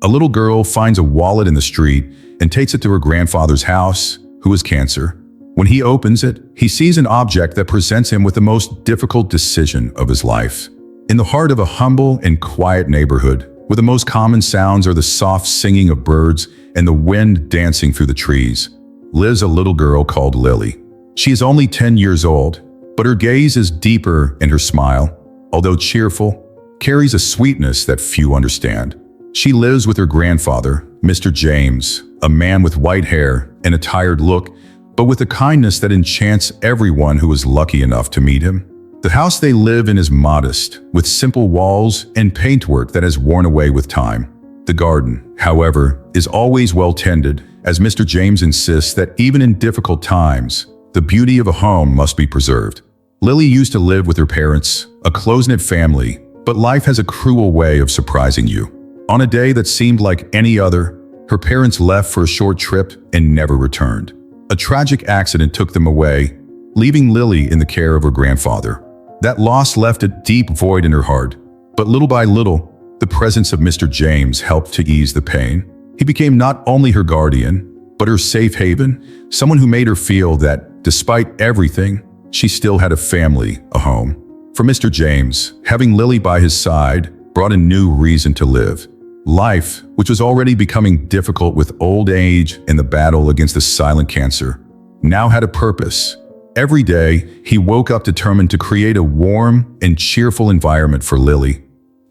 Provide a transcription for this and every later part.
A little girl finds a wallet in the street and takes it to her grandfather's house, who has cancer. When he opens it, he sees an object that presents him with the most difficult decision of his life. In the heart of a humble and quiet neighborhood, where the most common sounds are the soft singing of birds and the wind dancing through the trees, lives a little girl called Lily. She is only 10 years old, but her gaze is deeper and her smile, although cheerful, carries a sweetness that few understand. She lives with her grandfather, Mr. James, a man with white hair and a tired look, but with a kindness that enchants everyone who is lucky enough to meet him. The house they live in is modest, with simple walls and paintwork that has worn away with time. The garden, however, is always well tended, as Mr. James insists that even in difficult times, the beauty of a home must be preserved. Lily used to live with her parents, a close-knit family, but life has a cruel way of surprising you. On a day that seemed like any other, her parents left for a short trip and never returned. A tragic accident took them away, leaving Lily in the care of her grandfather. That loss left a deep void in her heart, but little by little, the presence of Mr. James helped to ease the pain. He became not only her guardian, but her safe haven, someone who made her feel that, despite everything, she still had a family, a home. For Mr. James, having Lily by his side brought a new reason to live. Life, which was already becoming difficult with old age and the battle against the silent cancer, now had a purpose. Every day, he woke up determined to create a warm and cheerful environment for Lily,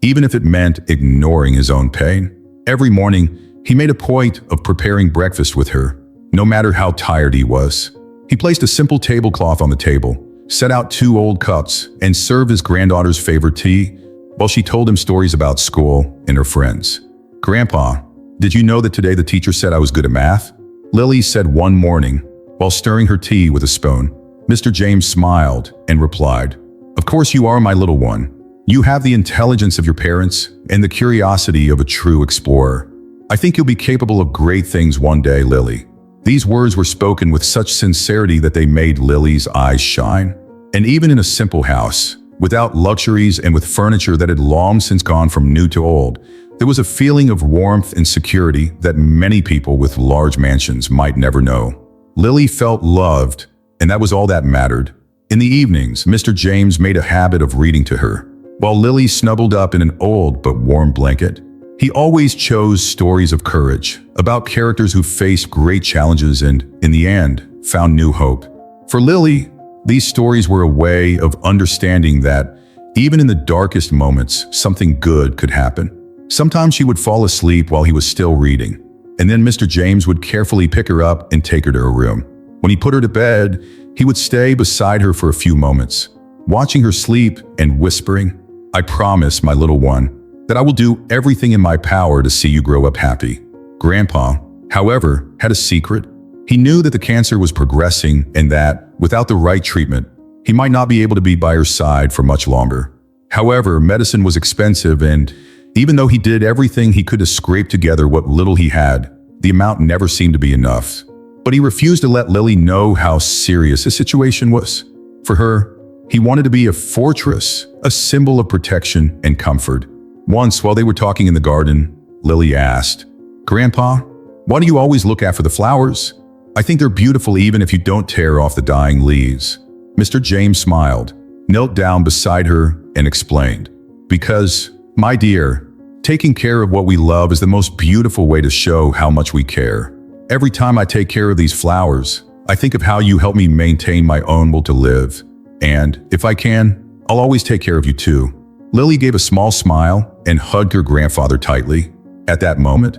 even if it meant ignoring his own pain. Every morning, he made a point of preparing breakfast with her, no matter how tired he was. He placed a simple tablecloth on the table, set out 2 old cups, and served his granddaughter's favorite tea, while she told him stories about school and her friends. "Grandpa, did you know that today the teacher said I was good at math?" Lily said one morning, while stirring her tea with a spoon. Mr. James smiled and replied, "Of course you are, my little one. You have the intelligence of your parents and the curiosity of a true explorer. I think you'll be capable of great things one day, Lily." These words were spoken with such sincerity that they made Lily's eyes shine. And even in a simple house, without luxuries and with furniture that had long since gone from new to old, there was a feeling of warmth and security that many people with large mansions might never know. Lily felt loved, and that was all that mattered. In the evenings, Mr. James made a habit of reading to her, while Lily snuggled up in an old but warm blanket. He always chose stories of courage, about characters who faced great challenges and, in the end, found new hope. For Lily, these stories were a way of understanding that, even in the darkest moments, something good could happen. Sometimes she would fall asleep while he was still reading, and then Mr. James would carefully pick her up and take her to her room. When he put her to bed, he would stay beside her for a few moments, watching her sleep and whispering, "I promise, my little one, that I will do everything in my power to see you grow up happy." Grandpa, however, had a secret. He knew that the cancer was progressing and that, without the right treatment, he might not be able to be by her side for much longer. However, medicine was expensive, and even though he did everything he could to scrape together what little he had, the amount never seemed to be enough. But he refused to let Lily know how serious the situation was. For her, he wanted to be a fortress, a symbol of protection and comfort. Once, while they were talking in the garden, Lily asked, "Grandpa, why do you always look after the flowers? I think they're beautiful even if you don't tear off the dying leaves." Mr. James smiled, knelt down beside her, and explained, "Because, my dear, taking care of what we love is the most beautiful way to show how much we care. Every time I take care of these flowers, I think of how you help me maintain my own will to live. And, if I can, I'll always take care of you too." Lily gave a small smile and hugged her grandfather tightly. At that moment,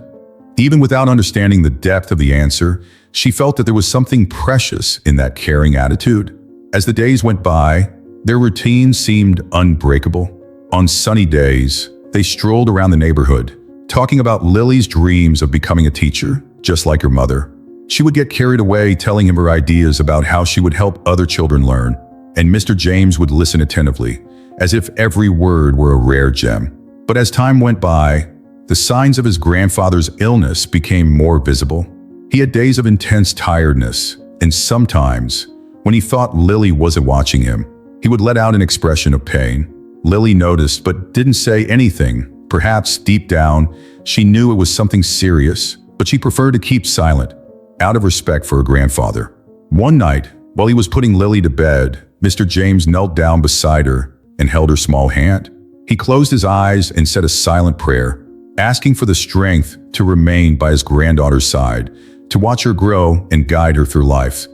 even without understanding the depth of the answer, she felt that there was something precious in that caring attitude. As the days went by, their routine seemed unbreakable. On sunny days, they strolled around the neighborhood, talking about Lily's dreams of becoming a teacher, just like her mother. She would get carried away telling him her ideas about how she would help other children learn, and Mr. James would listen attentively, as if every word were a rare gem. But as time went by, the signs of his grandfather's illness became more visible. He had days of intense tiredness, and sometimes, when he thought Lily wasn't watching him, he would let out an expression of pain. Lily noticed but didn't say anything. Perhaps deep down, She knew it was something serious, but she preferred to keep silent, out of respect for her grandfather. One night, while he was putting Lily to bed, Mr. James knelt down beside her and held her small hand. He closed his eyes and said a silent prayer, asking for the strength to remain by his granddaughter's side, to watch her grow and guide her through life,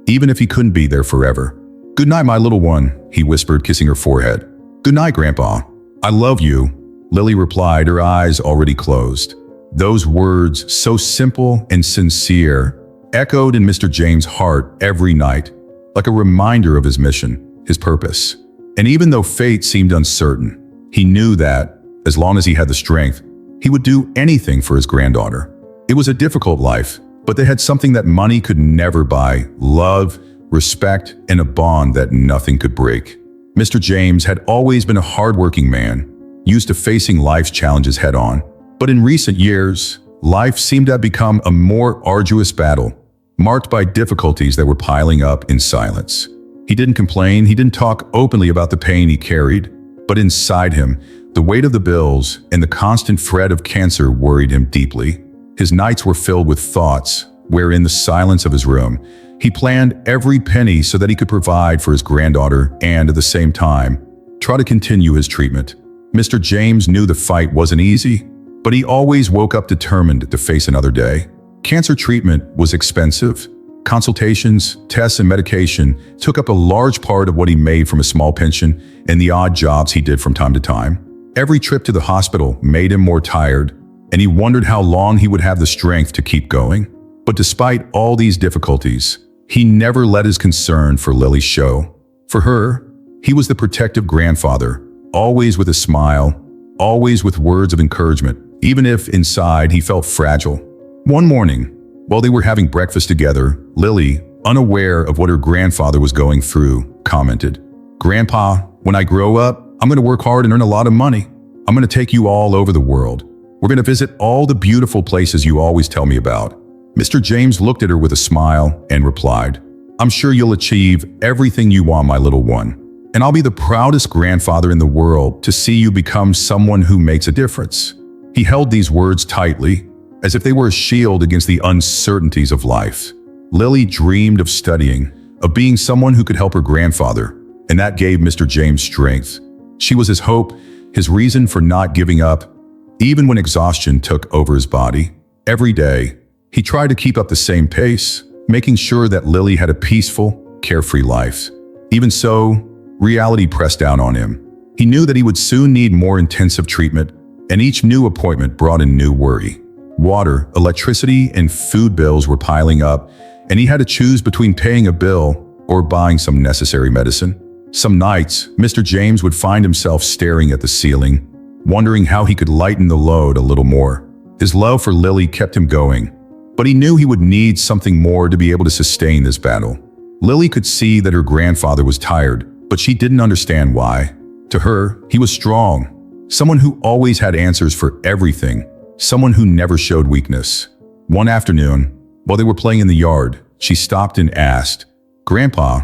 even if he couldn't be there forever. "Good night, my little one," he whispered, kissing her forehead. "Good night, Grandpa. I love you," Lily replied, her eyes already closed. Those words, so simple and sincere, echoed in Mr. James' heart every night, like a reminder of his mission, his purpose. And even though fate seemed uncertain, he knew that, as long as he had the strength, he would do anything for his granddaughter. It was a difficult life, but they had something that money could never buy: love, respect, and a bond that nothing could break. Mr. James had always been a hardworking man, used to facing life's challenges head-on. But in recent years, life seemed to have become a more arduous battle, marked by difficulties that were piling up in silence. He didn't complain, he didn't talk openly about the pain he carried, but inside him, the weight of the bills and the constant threat of cancer worried him deeply. His nights were filled with thoughts, where in the silence of his room, he planned every penny so that he could provide for his granddaughter and, at the same time, try to continue his treatment. Mr. James knew the fight wasn't easy, but he always woke up determined to face another day. Cancer treatment was expensive. Consultations, tests, and medication took up a large part of what he made from a small pension and the odd jobs he did from time to time. Every trip to the hospital made him more tired, and he wondered how long he would have the strength to keep going. But despite all these difficulties, he never let his concern for Lily show. For her, he was the protective grandfather, always with a smile, always with words of encouragement, even if inside he felt fragile. One morning, while they were having breakfast together, Lily, unaware of what her grandfather was going through, commented, "Grandpa, when I grow up, I'm going to work hard and earn a lot of money. I'm going to take you all over the world. We're going to visit all the beautiful places you always tell me about." Mr. James looked at her with a smile and replied, "I'm sure you'll achieve everything you want, my little one. And I'll be the proudest grandfather in the world to see you become someone who makes a difference." He held these words tightly, as if they were a shield against the uncertainties of life. Lily dreamed of studying, of being someone who could help her grandfather, and that gave Mr. James strength. She was his hope, his reason for not giving up, even when exhaustion took over his body. Every day, he tried to keep up the same pace, making sure that Lily had a peaceful, carefree life. Even so, reality pressed down on him. He knew that he would soon need more intensive treatment, and each new appointment brought in new worry. Water, electricity, and food bills were piling up, and he had to choose between paying a bill or buying some necessary medicine. Some nights, Mr. James would find himself staring at the ceiling, wondering how he could lighten the load a little more. His love for Lily kept him going, but he knew he would need something more to be able to sustain this battle. Lily could see that her grandfather was tired, but she didn't understand why. To her, he was strong, someone who always had answers for everything, someone who never showed weakness. One afternoon, while they were playing in the yard, she stopped and asked, "Grandpa,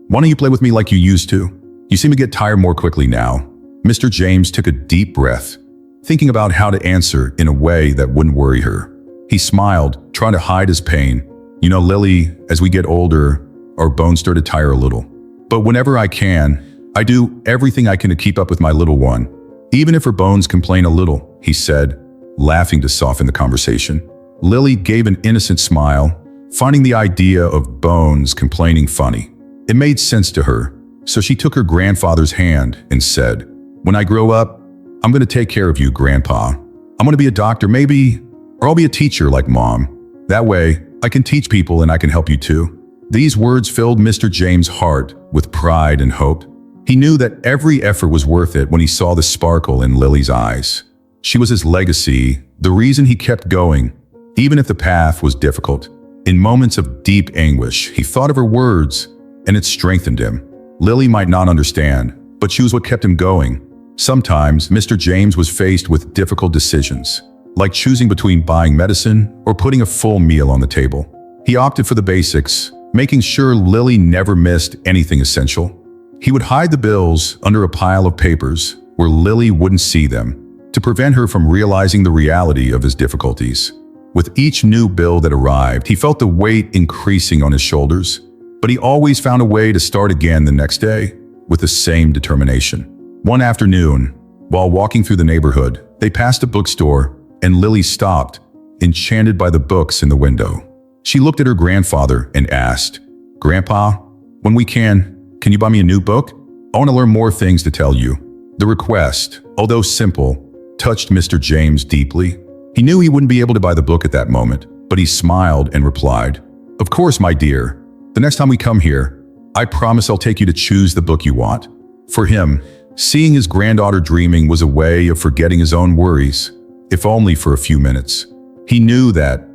why don't you play with me like you used to? You seem to get tired more quickly now." Mr. James took a deep breath, thinking about how to answer in a way that wouldn't worry her. He smiled, trying to hide his pain. "You know, Lily, as we get older, our bones start to tire a little. But whenever I can, I do everything I can to keep up with my little one, even if her bones complain a little," he said, laughing to soften the conversation. Lily gave an innocent smile, finding the idea of bones complaining funny. It made sense to her, so she took her grandfather's hand and said, "When I grow up, I'm going to take care of you, Grandpa. I'm going to be a doctor maybe, or I'll be a teacher like Mom. That way, I can teach people and I can help you too." These words filled Mr. James' heart with pride and hope. He knew that every effort was worth it when he saw the sparkle in Lily's eyes. She was his legacy, the reason he kept going, even if the path was difficult. In moments of deep anguish, he thought of her words, and it strengthened him. Lily might not understand, but she was what kept him going. Sometimes, Mr. James was faced with difficult decisions, like choosing between buying medicine or putting a full meal on the table. He opted for the basics, making sure Lily never missed anything essential. He would hide the bills under a pile of papers where Lily wouldn't see them, to prevent her from realizing the reality of his difficulties. With each new bill that arrived, he felt the weight increasing on his shoulders, but he always found a way to start again the next day with the same determination. One afternoon, while walking through the neighborhood, they passed a bookstore and Lily stopped, enchanted by the books in the window. She looked at her grandfather and asked, "Grandpa, when we can you buy me a new book? I want to learn more things to tell you." The request, although simple, touched Mr. James deeply. He knew he wouldn't be able to buy the book at that moment, but he smiled and replied, "Of course, my dear. The next time we come here, I promise I'll take you to choose the book you want." For him, seeing his granddaughter dreaming was a way of forgetting his own worries, if only for a few minutes. He knew that,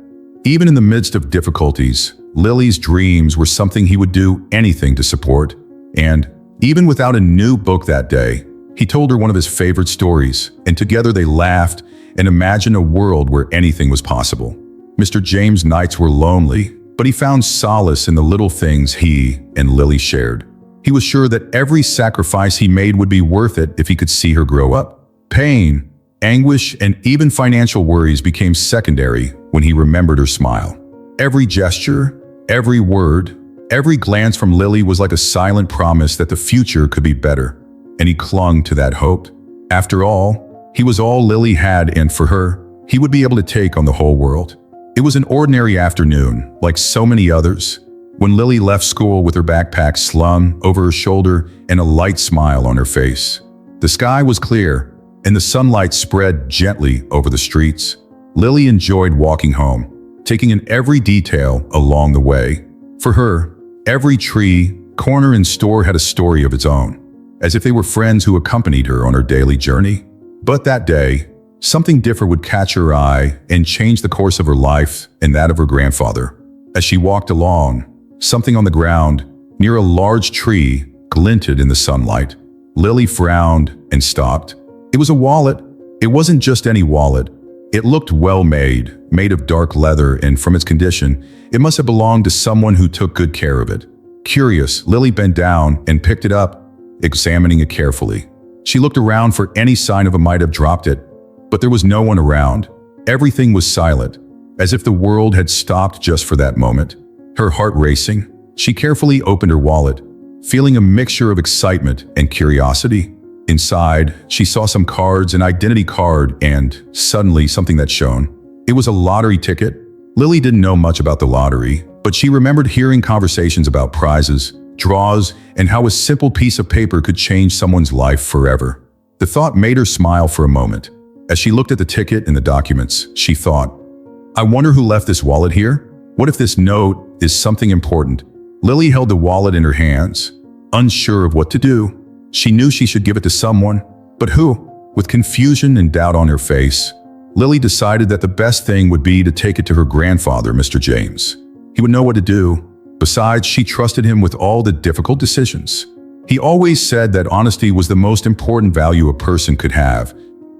even in the midst of difficulties, Lily's dreams were something he would do anything to support. And, even without a new book that day, he told her one of his favorite stories, and together they laughed and imagined a world where anything was possible. Mr. James' nights were lonely, but he found solace in the little things he and Lily shared. He was sure that every sacrifice he made would be worth it if he could see her grow up. Pain, anguish, and even financial worries became secondary when he remembered her smile. Every gesture, every word, every glance from Lily was like a silent promise that the future could be better, and he clung to that hope. After all, he was all Lily had, and for her, he would be able to take on the whole world. It was an ordinary afternoon, like so many others, when Lily left school with her backpack slung over her shoulder and a light smile on her face. The sky was clear, and the sunlight spread gently over the streets. Lily enjoyed walking home, taking in every detail along the way. For her, every tree, corner, and store had a story of its own, as if they were friends who accompanied her on her daily journey. But that day, something different would catch her eye and change the course of her life and that of her grandfather. As she walked along, something on the ground, near a large tree, glinted in the sunlight. Lily frowned and stopped. It was a wallet. It wasn't just any wallet. It looked well-made, made of dark leather, and from its condition, it must have belonged to someone who took good care of it. Curious, Lily bent down and picked it up, examining it carefully. She looked around for any sign of who might have dropped it, but there was no one around. Everything was silent, as if the world had stopped just for that moment. Her heart racing, she carefully opened her wallet, feeling a mixture of excitement and curiosity. Inside, she saw some cards, an identity card, and, suddenly, something that shone. It was a lottery ticket. Lily didn't know much about the lottery, but she remembered hearing conversations about prizes, draws, and how a simple piece of paper could change someone's life forever. The thought made her smile for a moment. As she looked at the ticket and the documents, she thought, "I wonder who left this wallet here? What if this note is something important?" Lily held the wallet in her hands, unsure of what to do. She knew she should give it to someone, but who? With confusion and doubt on her face, Lily decided that the best thing would be to take it to her grandfather, Mr. James. He would know what to do. Besides, she trusted him with all the difficult decisions. He always said that honesty was the most important value a person could have,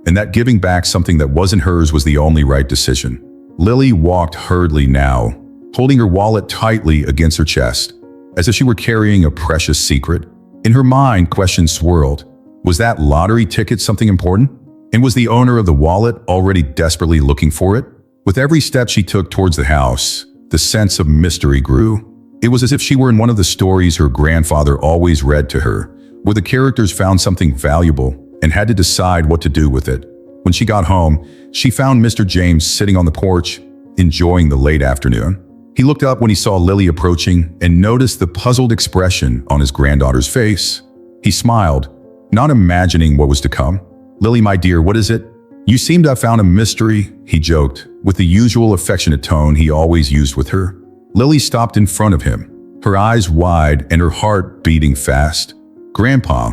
and that giving back something that wasn't hers was the only right decision. Lily walked hurriedly now, holding her wallet tightly against her chest, as if she were carrying a precious secret. In her mind, questions swirled. Was that lottery ticket something important? And was the owner of the wallet already desperately looking for it? With every step she took towards the house, the sense of mystery grew. It was as if she were in one of the stories her grandfather always read to her, where the characters found something valuable and had to decide what to do with it. When she got home, she found Mr. James sitting on the porch, enjoying the late afternoon. He looked up when he saw Lily approaching and noticed the puzzled expression on his granddaughter's face. He smiled, not imagining what was to come. "Lily, my dear, what is it? You seem to have found a mystery," he joked, with the usual affectionate tone he always used with her. Lily stopped in front of him, her eyes wide and her heart beating fast. "Grandpa,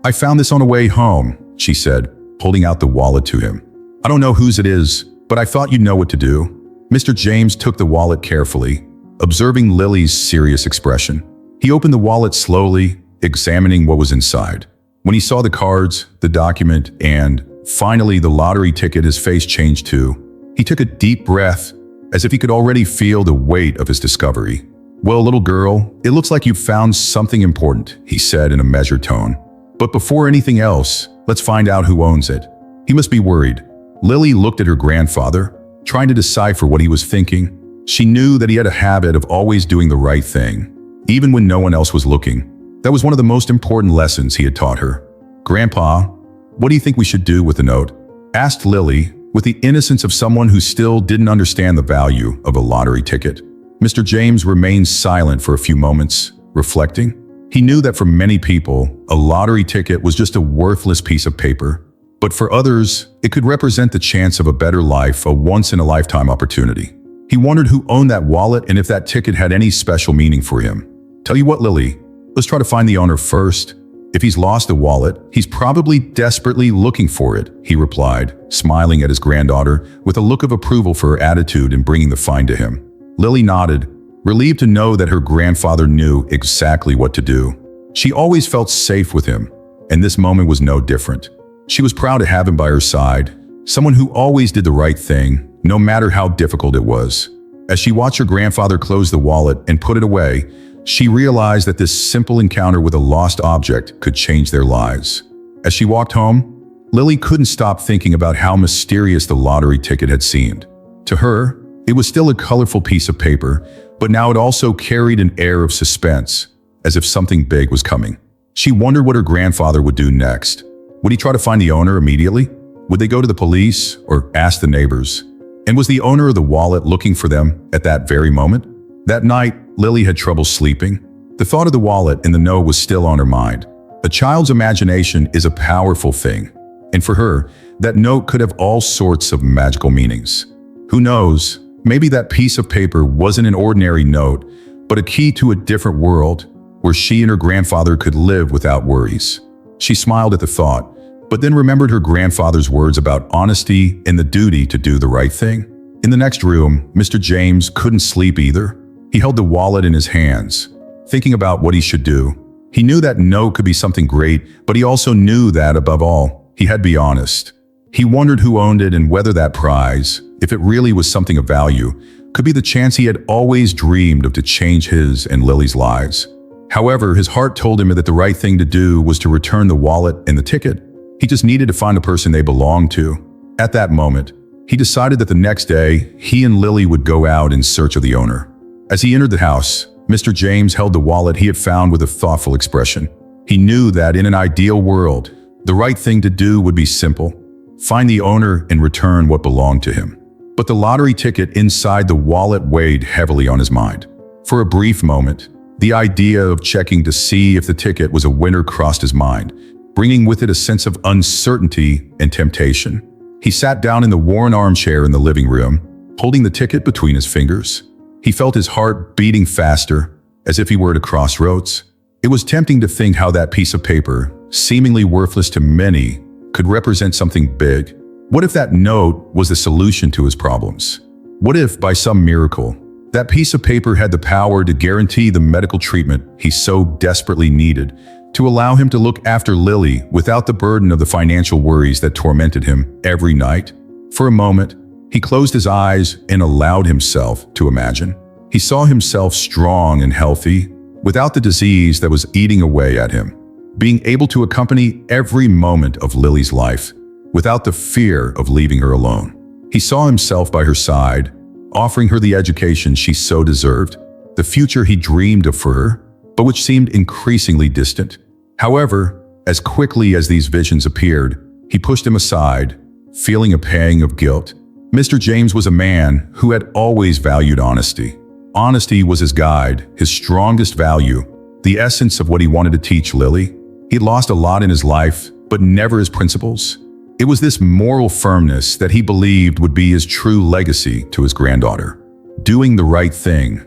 I found this on the way home," she said, holding out the wallet to him. "I don't know whose it is, but I thought you'd know what to do." Mr. James took the wallet carefully, observing Lily's serious expression. He opened the wallet slowly, examining what was inside. When he saw the cards, the document, and, finally, the lottery ticket, his face changed too. He took a deep breath, as if he could already feel the weight of his discovery. "Well, little girl, it looks like you've found something important," he said in a measured tone. "But before anything else, let's find out who owns it." He must be worried. Lily looked at her grandfather, trying to decipher what he was thinking. She knew that he had a habit of always doing the right thing, even when no one else was looking. That was one of the most important lessons he had taught her. "Grandpa, what do you think we should do with the note?" asked Lily, with the innocence of someone who still didn't understand the value of a lottery ticket. Mr. James remained silent for a few moments, reflecting. He knew that for many people, a lottery ticket was just a worthless piece of paper. But for others, it could represent the chance of a better life, a once-in-a-lifetime opportunity. He wondered who owned that wallet and if that ticket had any special meaning for him. "Tell you what, Lily, let's try to find the owner first. If he's lost the wallet, he's probably desperately looking for it," he replied, smiling at his granddaughter with a look of approval for her attitude in bringing the find to him. Lily nodded, relieved to know that her grandfather knew exactly what to do. She always felt safe with him, and this moment was no different. She was proud to have him by her side, someone who always did the right thing, no matter how difficult it was. As she watched her grandfather close the wallet and put it away, she realized that this simple encounter with a lost object could change their lives. As she walked home, Lily couldn't stop thinking about how mysterious the lottery ticket had seemed. To her, it was still a colorful piece of paper, but now it also carried an air of suspense, as if something big was coming. She wondered what her grandfather would do next. Would he try to find the owner immediately? Would they go to the police or ask the neighbors? And was the owner of the wallet looking for them at that very moment? That night, Lily had trouble sleeping. The thought of the wallet and the note was still on her mind. A child's imagination is a powerful thing, and for her, that note could have all sorts of magical meanings. Who knows, maybe that piece of paper wasn't an ordinary note, but a key to a different world where she and her grandfather could live without worries. She smiled at the thought, but then remembered her grandfather's words about honesty and the duty to do the right thing. In the next room, Mr. James couldn't sleep either. He held the wallet in his hands, thinking about what he should do. He knew that note could be something great, but he also knew that, above all, he had to be honest. He wondered who owned it and whether that prize, if it really was something of value, could be the chance he had always dreamed of to change his and Lily's lives. However, his heart told him that the right thing to do was to return the wallet and the ticket. He just needed to find the person they belonged to. At that moment, he decided that the next day, he and Lily would go out in search of the owner. As he entered the house, Mr. James held the wallet he had found with a thoughtful expression. He knew that in an ideal world, the right thing to do would be simple: find the owner and return what belonged to him. But the lottery ticket inside the wallet weighed heavily on his mind. For a brief moment, the idea of checking to see if the ticket was a winner crossed his mind, bringing with it a sense of uncertainty and temptation. He sat down in the worn armchair in the living room, holding the ticket between his fingers. He felt his heart beating faster, as if he were at a crossroads. It was tempting to think how that piece of paper, seemingly worthless to many, could represent something big. What if that note was the solution to his problems? What if, by some miracle, that piece of paper had the power to guarantee the medical treatment he so desperately needed, to allow him to look after Lily without the burden of the financial worries that tormented him every night? For a moment, he closed his eyes and allowed himself to imagine. He saw himself strong and healthy, without the disease that was eating away at him, being able to accompany every moment of Lily's life, without the fear of leaving her alone. He saw himself by her side, offering her the education she so deserved, the future he dreamed of for her, but which seemed increasingly distant. However, as quickly as these visions appeared, he pushed them aside, feeling a pang of guilt. Mr. James was a man who had always valued honesty. Honesty was his guide, his strongest value, the essence of what he wanted to teach Lily. He'd lost a lot in his life, but never his principles. It was this moral firmness that he believed would be his true legacy to his granddaughter. Doing the right thing,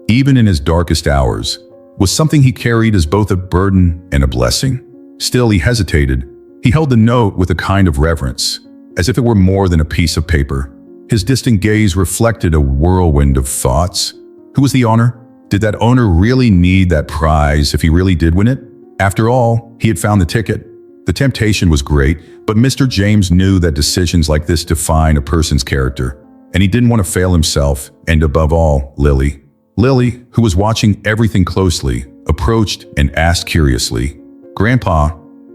even in his darkest hours, was something he carried as both a burden and a blessing. Still, he hesitated. He held the note with a kind of reverence, as if it were more than a piece of paper. His distant gaze reflected a whirlwind of thoughts. Who was the owner? Did that owner really need that prize if he really did win it? After all, he had found the ticket. The temptation was great, but Mr. James knew that decisions like this define a person's character, and he didn't want to fail himself, and above all, Lily. Lily, who was watching everything closely, approached and asked curiously, "Grandpa,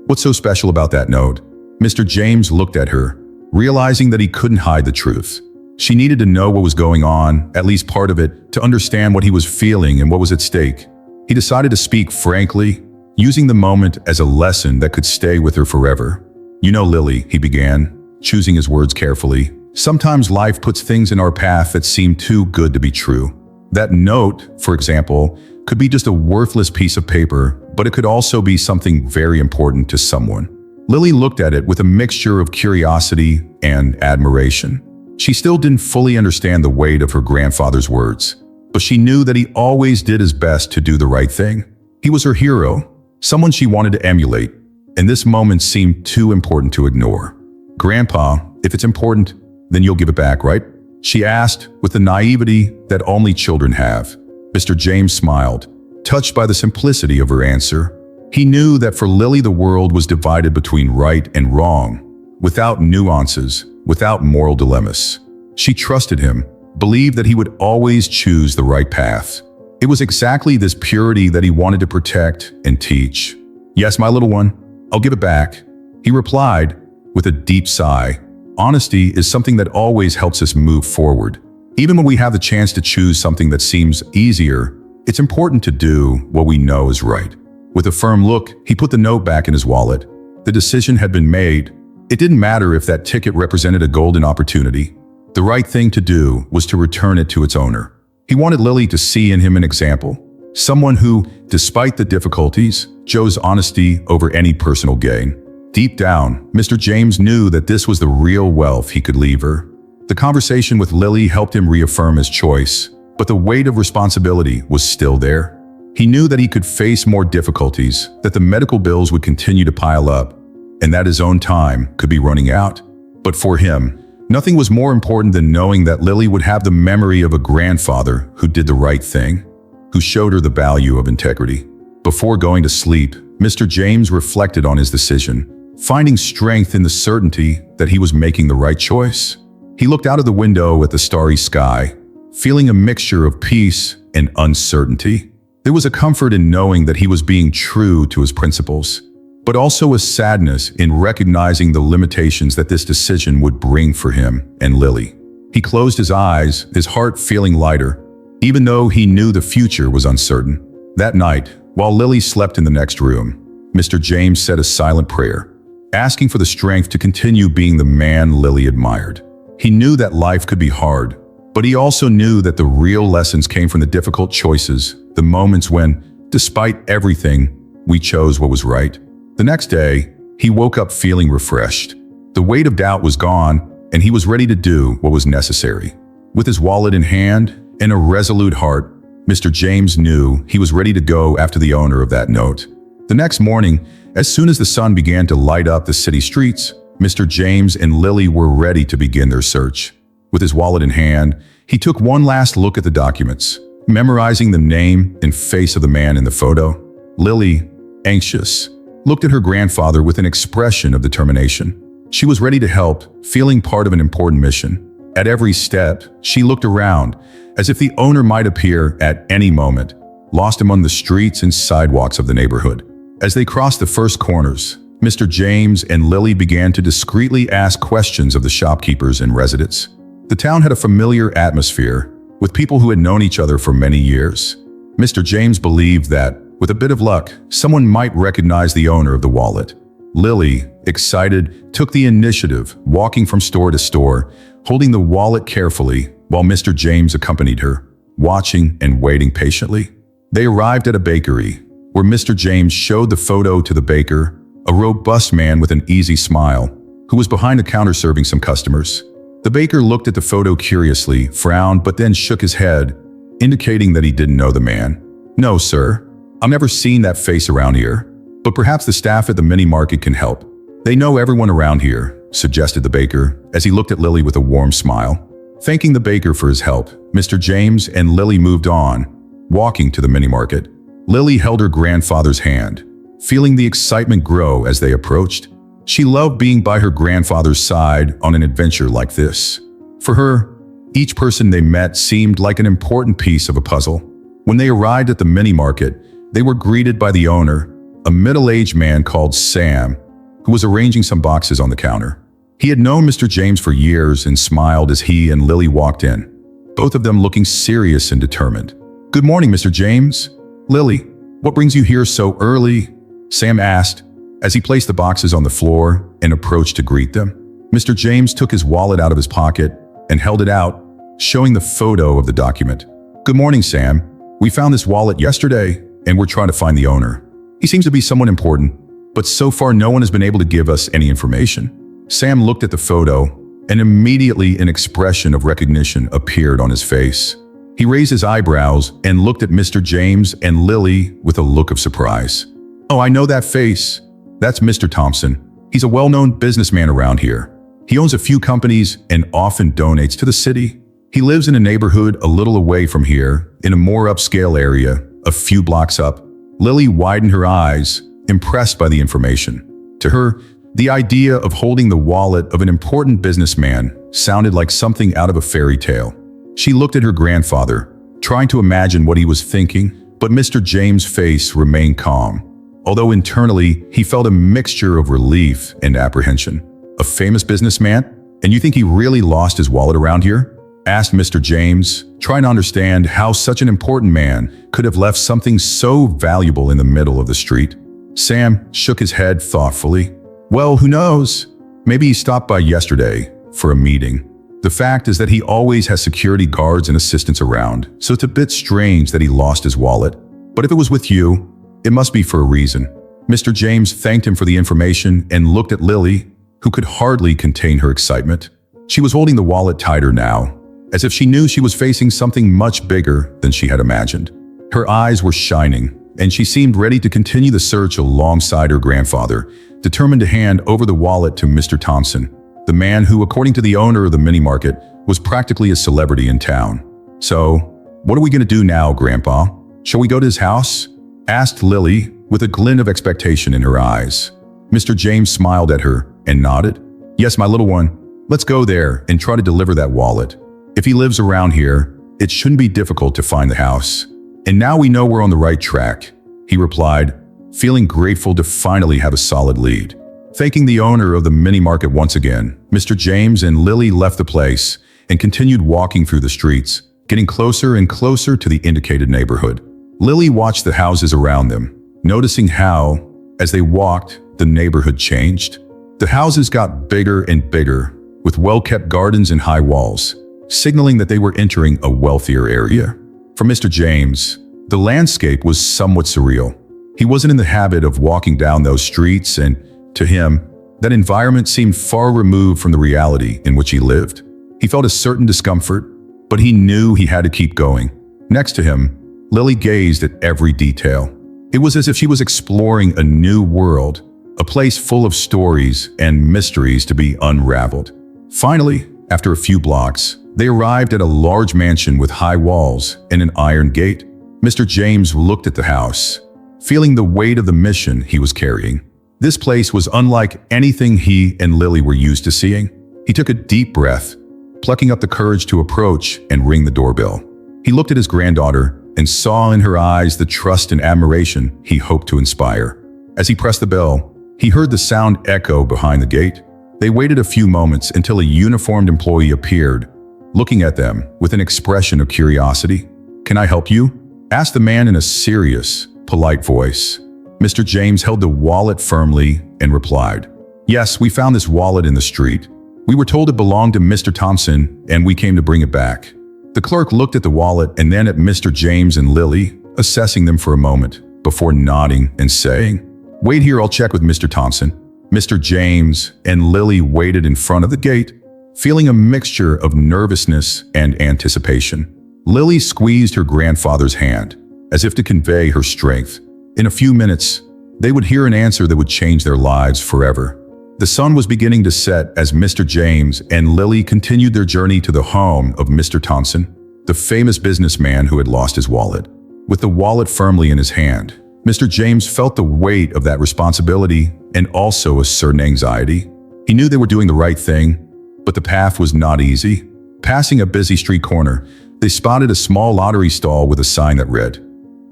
what's so special about that note?" Mr. James looked at her, realizing that he couldn't hide the truth. She needed to know what was going on, at least part of it, to understand what he was feeling and what was at stake. He decided to speak frankly, using the moment as a lesson that could stay with her forever. "You know, Lily," he began, choosing his words carefully, "sometimes life puts things in our path that seem too good to be true. That note, for example, could be just a worthless piece of paper, but it could also be something very important to someone." Lily looked at it with a mixture of curiosity and admiration. She still didn't fully understand the weight of her grandfather's words, but she knew that he always did his best to do the right thing. He was her hero, someone she wanted to emulate, and this moment seemed too important to ignore. "Grandpa, if it's important, then you'll give it back, right?" she asked, with the naivety that only children have. Mr. James smiled, touched by the simplicity of her answer. He knew that for Lily the world was divided between right and wrong, without nuances, without moral dilemmas. She trusted him, believed that he would always choose the right path. It was exactly this purity that he wanted to protect and teach. "Yes, my little one, I'll give it back," he replied, with a deep sigh. Honesty is something that always helps us move forward. Even when we have the chance to choose something that seems easier, it's important to do what we know is right. With a firm look, he put the note back in his wallet. The decision had been made. It didn't matter if that ticket represented a golden opportunity. The right thing to do was to return it to its owner. He wanted Lily to see in him an example, someone who, despite the difficulties, chose honesty over any personal gain. Deep down, Mr. James knew that this was the real wealth he could leave her. The conversation with Lily helped him reaffirm his choice, but the weight of responsibility was still there. He knew that he could face more difficulties, that the medical bills would continue to pile up, and that his own time could be running out. But for him, nothing was more important than knowing that Lily would have the memory of a grandfather who did the right thing, who showed her the value of integrity. Before going to sleep, Mr. James reflected on his decision, finding strength in the certainty that he was making the right choice. He looked out of the window at the starry sky, feeling a mixture of peace and uncertainty. There was a comfort in knowing that he was being true to his principles, but also a sadness in recognizing the limitations that this decision would bring for him and Lily. He closed his eyes, his heart feeling lighter, even though he knew the future was uncertain. That night, while Lily slept in the next room, Mr. James said a silent prayer, asking for the strength to continue being the man Lily admired. He knew that life could be hard, but he also knew that the real lessons came from the difficult choices, the moments when, despite everything, we chose what was right. The next day, he woke up feeling refreshed. The weight of doubt was gone, and he was ready to do what was necessary. With his wallet in hand and a resolute heart, Mr. James knew he was ready to go after the owner of that note. The next morning, as soon as the sun began to light up the city streets, Mr. James and Lily were ready to begin their search. With his wallet in hand, he took one last look at the documents, memorizing the name and face of the man in the photo. Lily, anxious, looked at her grandfather with an expression of determination. She was ready to help, feeling part of an important mission. At every step, she looked around, as if the owner might appear at any moment, lost among the streets and sidewalks of the neighborhood. As they crossed the first corners, Mr. James and Lily began to discreetly ask questions of the shopkeepers and residents. The town had a familiar atmosphere, with people who had known each other for many years. Mr. James believed that, with a bit of luck, someone might recognize the owner of the wallet. Lily, excited, took the initiative, walking from store to store, holding the wallet carefully, while Mr. James accompanied her, watching and waiting patiently. They arrived at a bakery, where Mr. James showed the photo to the baker, a robust man with an easy smile, who was behind the counter serving some customers. The baker looked at the photo curiously, frowned, but then shook his head, indicating that he didn't know the man. "No, sir. I've never seen that face around here, but perhaps the staff at the mini market can help. They know everyone around here," suggested the baker, as he looked at Lily with a warm smile. Thanking the baker for his help, Mr. James and Lily moved on, walking to the mini market. Lily held her grandfather's hand, feeling the excitement grow as they approached. She loved being by her grandfather's side on an adventure like this. For her, each person they met seemed like an important piece of a puzzle. When they arrived at the mini market, they were greeted by the owner, a middle-aged man called Sam. who was arranging some boxes on the counter. He had known Mr. James for years and smiled as he and Lily walked in, both of them looking serious and determined. "Good morning, Mr. James." "Lily, what brings you here so early?" Sam asked as he placed the boxes on the floor and approached to greet them. Mr. James took his wallet out of his pocket and held it out, showing the photo of the document. "Good morning, Sam. We found this wallet yesterday, and we're trying to find the owner. He seems to be someone important, but so far no one has been able to give us any information." Sam looked at the photo, and immediately an expression of recognition appeared on his face. He raised his eyebrows and looked at Mr. James and Lily with a look of surprise. "Oh, I know that face. That's Mr. Thompson. He's a well-known businessman around here. He owns a few companies and often donates to the city. He lives in a neighborhood a little away from here, in a more upscale area, a few blocks up." Lily widened her eyes, impressed by the information. To her, the idea of holding the wallet of an important businessman sounded like something out of a fairy tale. She looked at her grandfather, trying to imagine what he was thinking, but Mr. James' face remained calm, although internally he felt a mixture of relief and apprehension. "A famous businessman? And you think he really lost his wallet around here?" asked Mr. James, trying to understand how such an important man could have left something so valuable in the middle of the street. Sam shook his head thoughtfully. "Well, who knows? Maybe he stopped by yesterday for a meeting. The fact is that he always has security guards and assistants around, so it's a bit strange that he lost his wallet. But if it was with you, it must be for a reason." Mr. James thanked him for the information and looked at Lily, who could hardly contain her excitement. She was holding the wallet tighter now, as if she knew she was facing something much bigger than she had imagined. Her eyes were shining, and she seemed ready to continue the search alongside her grandfather, determined to hand over the wallet to Mr. Thompson, the man who, according to the owner of the mini-market, was practically a celebrity in town. "So, what are we going to do now, Grandpa? Shall we go to his house?" asked Lily, with a glint of expectation in her eyes. Mr. James smiled at her and nodded. "Yes, my little one, let's go there and try to deliver that wallet. If he lives around here, it shouldn't be difficult to find the house. And now we know we're on the right track," he replied, feeling grateful to finally have a solid lead. Thanking the owner of the mini-market once again, Mr. James and Lily left the place and continued walking through the streets, getting closer and closer to the indicated neighborhood. Lily watched the houses around them, noticing how, as they walked, the neighborhood changed. The houses got bigger and bigger, with well-kept gardens and high walls, signaling that they were entering a wealthier area. For Mr. James, the landscape was somewhat surreal. He wasn't in the habit of walking down those streets, and to him, that environment seemed far removed from the reality in which he lived. He felt a certain discomfort, but he knew he had to keep going. Next to him, Lily gazed at every detail. It was as if she was exploring a new world, a place full of stories and mysteries to be unraveled. Finally, after a few blocks, they arrived at a large mansion with high walls and an iron gate. Mr. James looked at the house, feeling the weight of the mission he was carrying. This place was unlike anything he and Lily were used to seeing. He took a deep breath, plucking up the courage to approach and ring the doorbell. He looked at his granddaughter and saw in her eyes the trust and admiration he hoped to inspire. As he pressed the bell, he heard the sound echo behind the gate. They waited a few moments until a uniformed employee appeared, looking at them with an expression of curiosity. "Can I help you?" asked the man in a serious, polite voice. Mr. James held the wallet firmly and replied, "Yes, we found this wallet in the street. We were told it belonged to Mr. Thompson, and we came to bring it back." The clerk looked at the wallet and then at Mr. James and Lily, assessing them for a moment, before nodding and saying, "Wait here, I'll check with Mr. Thompson." Mr. James and Lily waited in front of the gate, feeling a mixture of nervousness and anticipation. Lily squeezed her grandfather's hand, as if to convey her strength. In a few minutes, they would hear an answer that would change their lives forever. The sun was beginning to set as Mr. James and Lily continued their journey to the home of Mr. Thompson, the famous businessman who had lost his wallet. With the wallet firmly in his hand, Mr. James felt the weight of that responsibility and also a certain anxiety. He knew they were doing the right thing, but the path was not easy. Passing a busy street corner, they spotted a small lottery stall with a sign that read,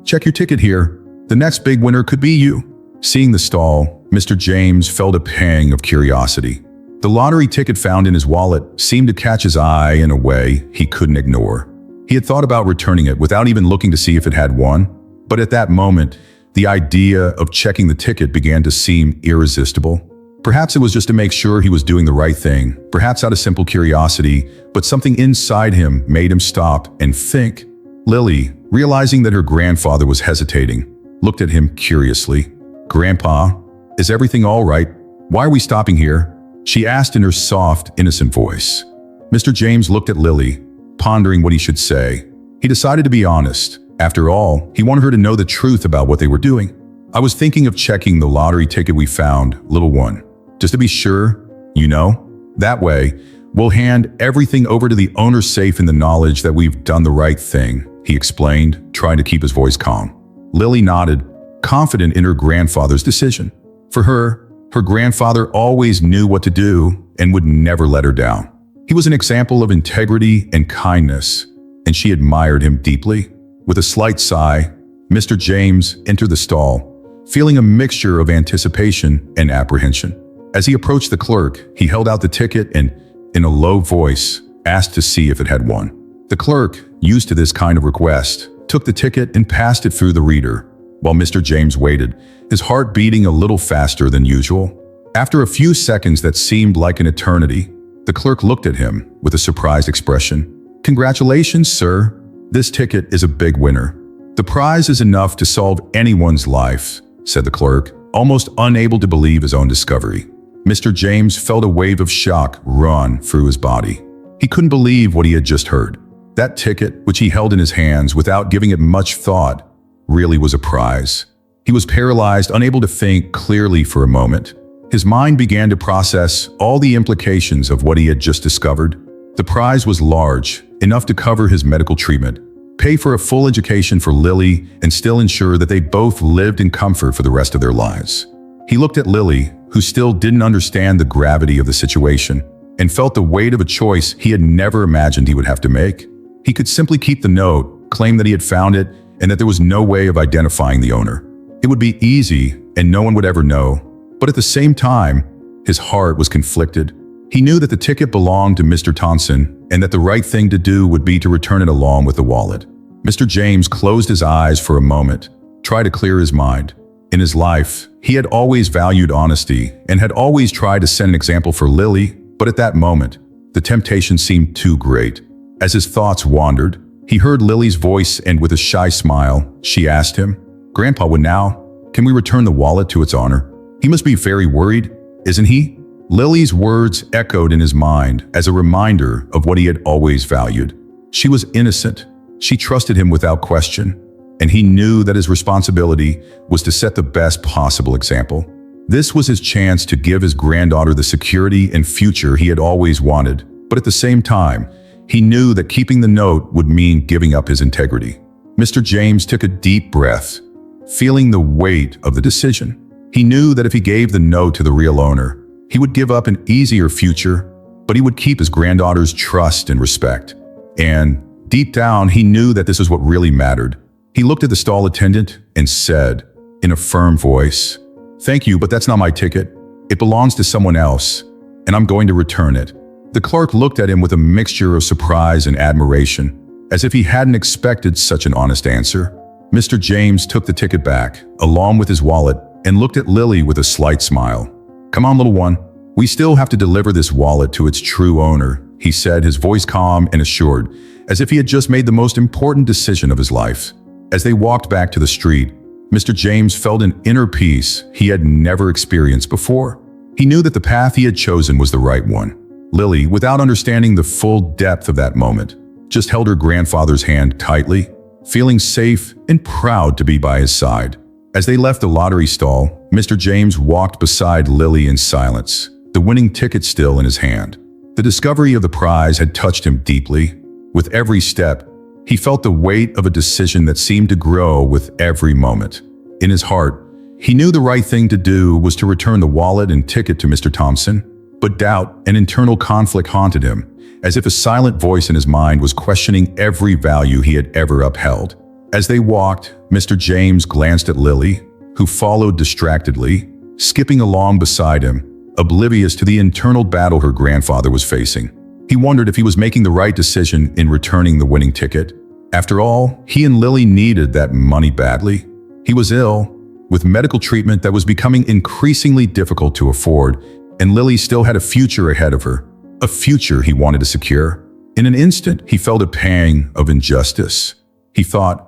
"Check your ticket here. The next big winner could be you." Seeing the stall, Mr. James felt a pang of curiosity. The lottery ticket found in his wallet seemed to catch his eye in a way he couldn't ignore. He had thought about returning it without even looking to see if it had won, but at that moment, the idea of checking the ticket began to seem irresistible. Perhaps it was just to make sure he was doing the right thing, perhaps out of simple curiosity, but something inside him made him stop and think. Lily, realizing that her grandfather was hesitating, looked at him curiously. "Grandpa, is everything all right? Why are we stopping here?" she asked in her soft, innocent voice. Mr. James looked at Lily, pondering what he should say. He decided to be honest. After all, he wanted her to know the truth about what they were doing. "I was thinking of checking the lottery ticket we found, little one. Just to be sure, you know? That way, we'll hand everything over to the owner safe in the knowledge that we've done the right thing," he explained, trying to keep his voice calm. Lily nodded, confident in her grandfather's decision. For her grandfather always knew what to do and would never let her down. He was an example of integrity and kindness, and she admired him deeply. With a slight sigh, Mr. James entered the stall, feeling a mixture of anticipation and apprehension. As he approached the clerk, he held out the ticket and, in a low voice, asked to see if it had won. The clerk, used to this kind of request, took the ticket and passed it through the reader, while Mr. James waited, his heart beating a little faster than usual. After a few seconds that seemed like an eternity, the clerk looked at him with a surprised expression. "Congratulations, sir. This ticket is a big winner. The prize is enough to solve anyone's life," said the clerk, almost unable to believe his own discovery. Mr. James felt a wave of shock run through his body. He couldn't believe what he had just heard. That ticket, which he held in his hands without giving it much thought, really was a prize. He was paralyzed, unable to think clearly for a moment. His mind began to process all the implications of what he had just discovered. The prize was large, enough to cover his medical treatment, pay for a full education for Lily, and still ensure that they both lived in comfort for the rest of their lives. He looked at Lily, who still didn't understand the gravity of the situation, and felt the weight of a choice he had never imagined he would have to make. He could simply keep the note, claim that he had found it, and that there was no way of identifying the owner. It would be easy, and no one would ever know. But at the same time, his heart was conflicted. He knew that the ticket belonged to Mr. Thompson, and that the right thing to do would be to return it along with the wallet. Mr. James closed his eyes for a moment, tried to clear his mind. In his life, he had always valued honesty and had always tried to set an example for Lily, but at that moment, the temptation seemed too great. As his thoughts wandered, he heard Lily's voice, and with a shy smile, she asked him, "Grandpa, what now? Can we return the wallet to its owner? He must be very worried, isn't he?" Lily's words echoed in his mind as a reminder of what he had always valued. She was innocent. She trusted him without question, and he knew that his responsibility was to set the best possible example. This was his chance to give his granddaughter the security and future he had always wanted, but at the same time, he knew that keeping the note would mean giving up his integrity. Mr. James took a deep breath, feeling the weight of the decision. He knew that if he gave the note to the real owner, he would give up an easier future, but he would keep his granddaughter's trust and respect. And deep down, he knew that this is what really mattered. He looked at the stall attendant and said, in a firm voice, "Thank you, but that's not my ticket. It belongs to someone else, and I'm going to return it." The clerk looked at him with a mixture of surprise and admiration, as if he hadn't expected such an honest answer. Mr. James took the ticket back, along with his wallet, and looked at Lily with a slight smile. "Come on, little one. We still have to deliver this wallet to its true owner," he said, his voice calm and assured, as if he had just made the most important decision of his life. As they walked back to the street, Mr. James felt an inner peace he had never experienced before. He knew that the path he had chosen was the right one. Lily, without understanding the full depth of that moment, just held her grandfather's hand tightly, feeling safe and proud to be by his side. As they left the lottery stall, Mr. James walked beside Lily in silence, the winning ticket still in his hand. The discovery of the prize had touched him deeply. With every step, he felt the weight of a decision that seemed to grow with every moment. In his heart, he knew the right thing to do was to return the wallet and ticket to Mr. Thompson, but doubt and internal conflict haunted him, as if a silent voice in his mind was questioning every value he had ever upheld. As they walked, Mr. James glanced at Lily, who followed distractedly, skipping along beside him, oblivious to the internal battle her grandfather was facing. He wondered if he was making the right decision in returning the winning ticket. After all, he and Lily needed that money badly. He was ill, with medical treatment that was becoming increasingly difficult to afford, and Lily still had a future ahead of her, a future he wanted to secure. In an instant, he felt a pang of injustice. He thought,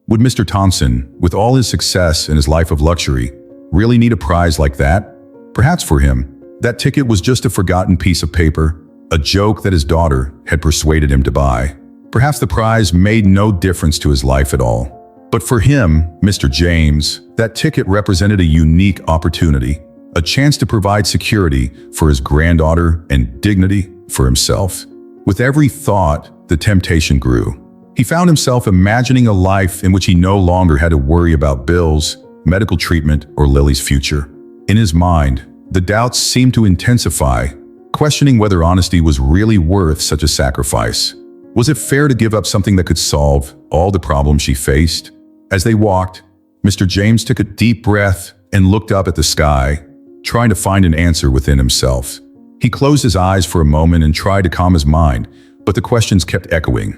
would Mr. Thompson, with all his success and his life of luxury, really need a prize like that? Perhaps for him, that ticket was just a forgotten piece of paper, a joke that his daughter had persuaded him to buy. Perhaps the prize made no difference to his life at all. But for him, Mr. James, that ticket represented a unique opportunity, a chance to provide security for his granddaughter and dignity for himself. With every thought, the temptation grew. He found himself imagining a life in which he no longer had to worry about bills, medical treatment, or Lily's future. In his mind, the doubts seemed to intensify, questioning whether honesty was really worth such a sacrifice. Was it fair to give up something that could solve all the problems she faced? As they walked, Mr. James took a deep breath and looked up at the sky, trying to find an answer within himself. He closed his eyes for a moment and tried to calm his mind, but the questions kept echoing.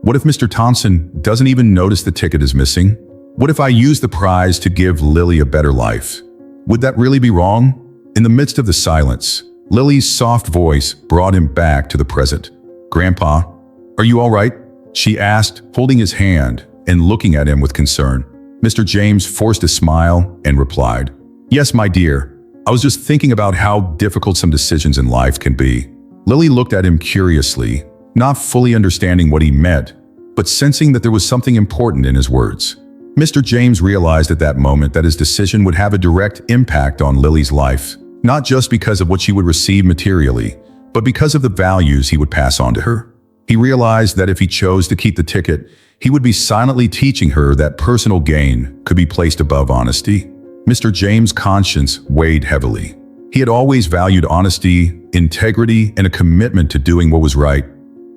What if Mr. Thompson doesn't even notice the ticket is missing? What if I use the prize to give Lily a better life? Would that really be wrong? In the midst of the silence, Lily's soft voice brought him back to the present. "Grandpa, are you all right?" she asked, holding his hand and looking at him with concern. Mr. James forced a smile and replied, "Yes, my dear. I was just thinking about how difficult some decisions in life can be." Lily looked at him curiously, not fully understanding what he meant, but sensing that there was something important in his words. Mr. James realized at that moment that his decision would have a direct impact on Lily's life, not just because of what she would receive materially, but because of the values he would pass on to her. He realized that if he chose to keep the ticket, he would be silently teaching her that personal gain could be placed above honesty. Mr. James' conscience weighed heavily. He had always valued honesty, integrity, and a commitment to doing what was right,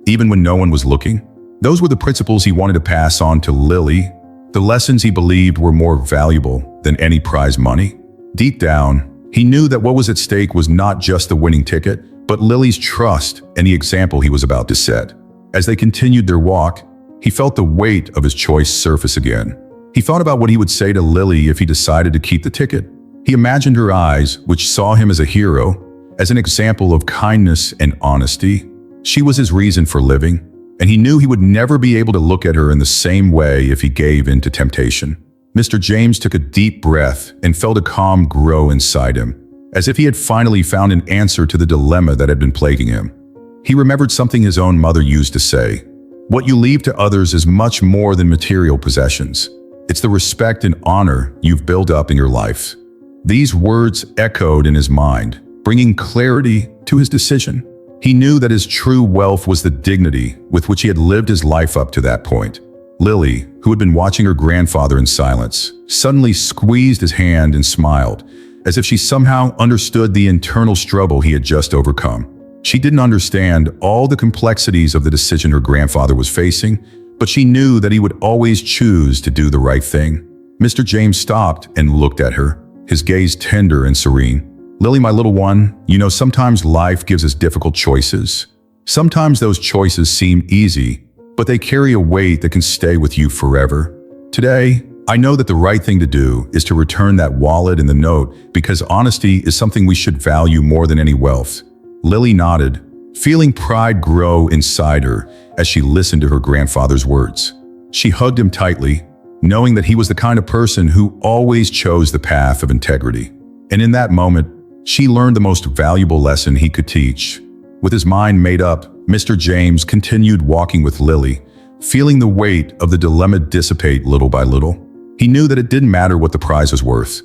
even when no one was looking. Those were the principles he wanted to pass on to Lily, the lessons he believed were more valuable than any prize money. Deep down, he knew that what was at stake was not just the winning ticket, but Lily's trust and the example he was about to set. As they continued their walk, he felt the weight of his choice surface again. He thought about what he would say to Lily if he decided to keep the ticket. He imagined her eyes, which saw him as a hero, as an example of kindness and honesty. She was his reason for living, and he knew he would never be able to look at her in the same way if he gave in to temptation. Mr. James took a deep breath and felt a calm grow inside him, as if he had finally found an answer to the dilemma that had been plaguing him. He remembered something his own mother used to say, "What you leave to others is much more than material possessions. It's the respect and honor you've built up in your life." These words echoed in his mind, bringing clarity to his decision. He knew that his true wealth was the dignity with which he had lived his life up to that point. Lily, who had been watching her grandfather in silence, suddenly squeezed his hand and smiled, as if she somehow understood the internal struggle he had just overcome. She didn't understand all the complexities of the decision her grandfather was facing, but she knew that he would always choose to do the right thing. Mr. James stopped and looked at her, his gaze tender and serene. "Lily, my little one, you know sometimes life gives us difficult choices. Sometimes those choices seem easy, but they carry a weight that can stay with you forever. Today, I know that the right thing to do is to return that wallet and the note because honesty is something we should value more than any wealth." Lily nodded, feeling pride grow inside her as she listened to her grandfather's words. She hugged him tightly, knowing that he was the kind of person who always chose the path of integrity. And in that moment, she learned the most valuable lesson he could teach. With his mind made up, Mr. James continued walking with Lily, feeling the weight of the dilemma dissipate little by little. He knew that it didn't matter what the prize was worth.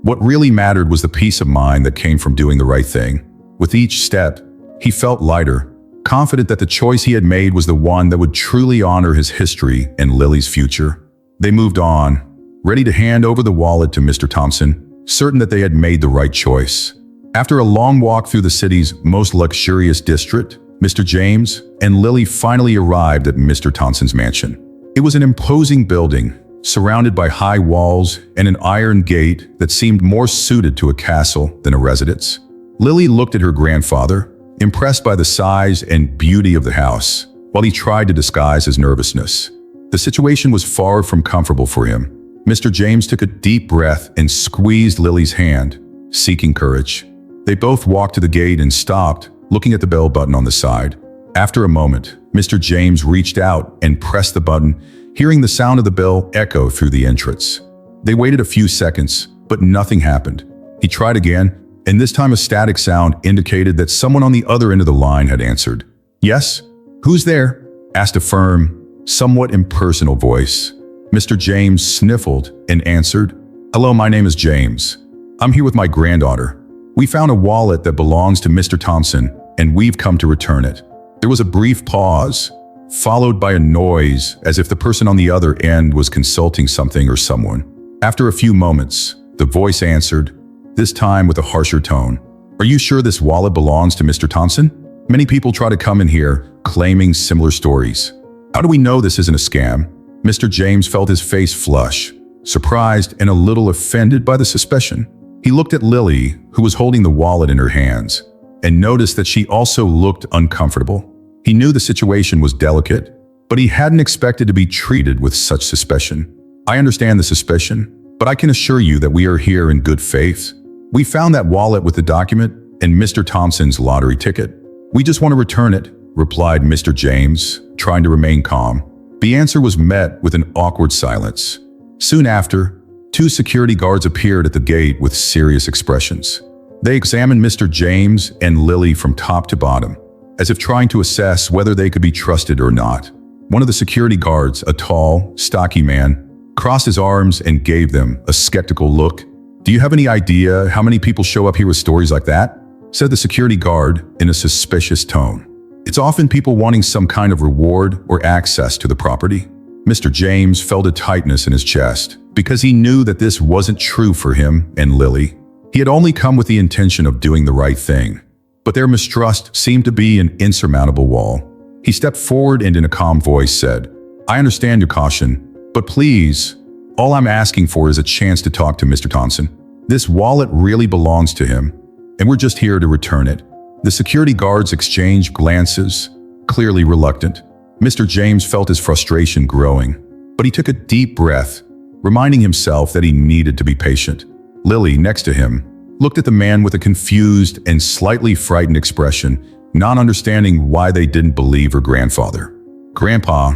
What really mattered was the peace of mind that came from doing the right thing. With each step, he felt lighter, confident that the choice he had made was the one that would truly honor his history and Lily's future. They moved on, ready to hand over the wallet to Mr. Thompson, certain that they had made the right choice. After a long walk through the city's most luxurious district, Mr. James and Lily finally arrived at Mr. Thompson's mansion. It was an imposing building, surrounded by high walls and an iron gate that seemed more suited to a castle than a residence. Lily looked at her grandfather, impressed by the size and beauty of the house, while he tried to disguise his nervousness. The situation was far from comfortable for him. Mr. James took a deep breath and squeezed Lily's hand, seeking courage. They both walked to the gate and stopped, looking at the bell button on the side. After a moment, Mr. James reached out and pressed the button, hearing the sound of the bell echo through the entrance. They waited a few seconds, but nothing happened. He tried again, and this time a static sound indicated that someone on the other end of the line had answered. "Yes? Who's there?" asked a firm, somewhat impersonal voice. Mr. James sniffled and answered, "Hello, my name is James. I'm here with my granddaughter. We found a wallet that belongs to Mr. Thompson, and we've come to return it." There was a brief pause, followed by a noise as if the person on the other end was consulting something or someone. After a few moments, the voice answered, this time with a harsher tone. "Are you sure this wallet belongs to Mr. Thompson? Many people try to come in here, claiming similar stories. How do we know this isn't a scam?" Mr. James felt his face flush, surprised and a little offended by the suspicion. He looked at Lily, who was holding the wallet in her hands, and noticed that she also looked uncomfortable. He knew the situation was delicate, but he hadn't expected to be treated with such suspicion. "I understand the suspicion, but I can assure you that we are here in good faith. We found that wallet with the document and Mr. Thompson's lottery ticket. We just want to return it," replied Mr. James, trying to remain calm. The answer was met with an awkward silence. Soon after, two security guards appeared at the gate with serious expressions. They examined Mr. James and Lily from top to bottom, as if trying to assess whether they could be trusted or not. One of the security guards, a tall, stocky man, crossed his arms and gave them a skeptical look. "Do you have any idea how many people show up here with stories like that?" said the security guard in a suspicious tone. "It's often people wanting some kind of reward or access to the property." Mr. James felt a tightness in his chest because he knew that this wasn't true for him and Lily. He had only come with the intention of doing the right thing, but their mistrust seemed to be an insurmountable wall. He stepped forward and in a calm voice said, "I understand your caution, but please, all I'm asking for is a chance to talk to Mr. Thompson. This wallet really belongs to him, and we're just here to return it." The security guards exchanged glances, clearly reluctant. Mr. James felt his frustration growing, but he took a deep breath, reminding himself that he needed to be patient. Lily, next to him, looked at the man with a confused and slightly frightened expression, not understanding why they didn't believe her grandfather. "Grandpa,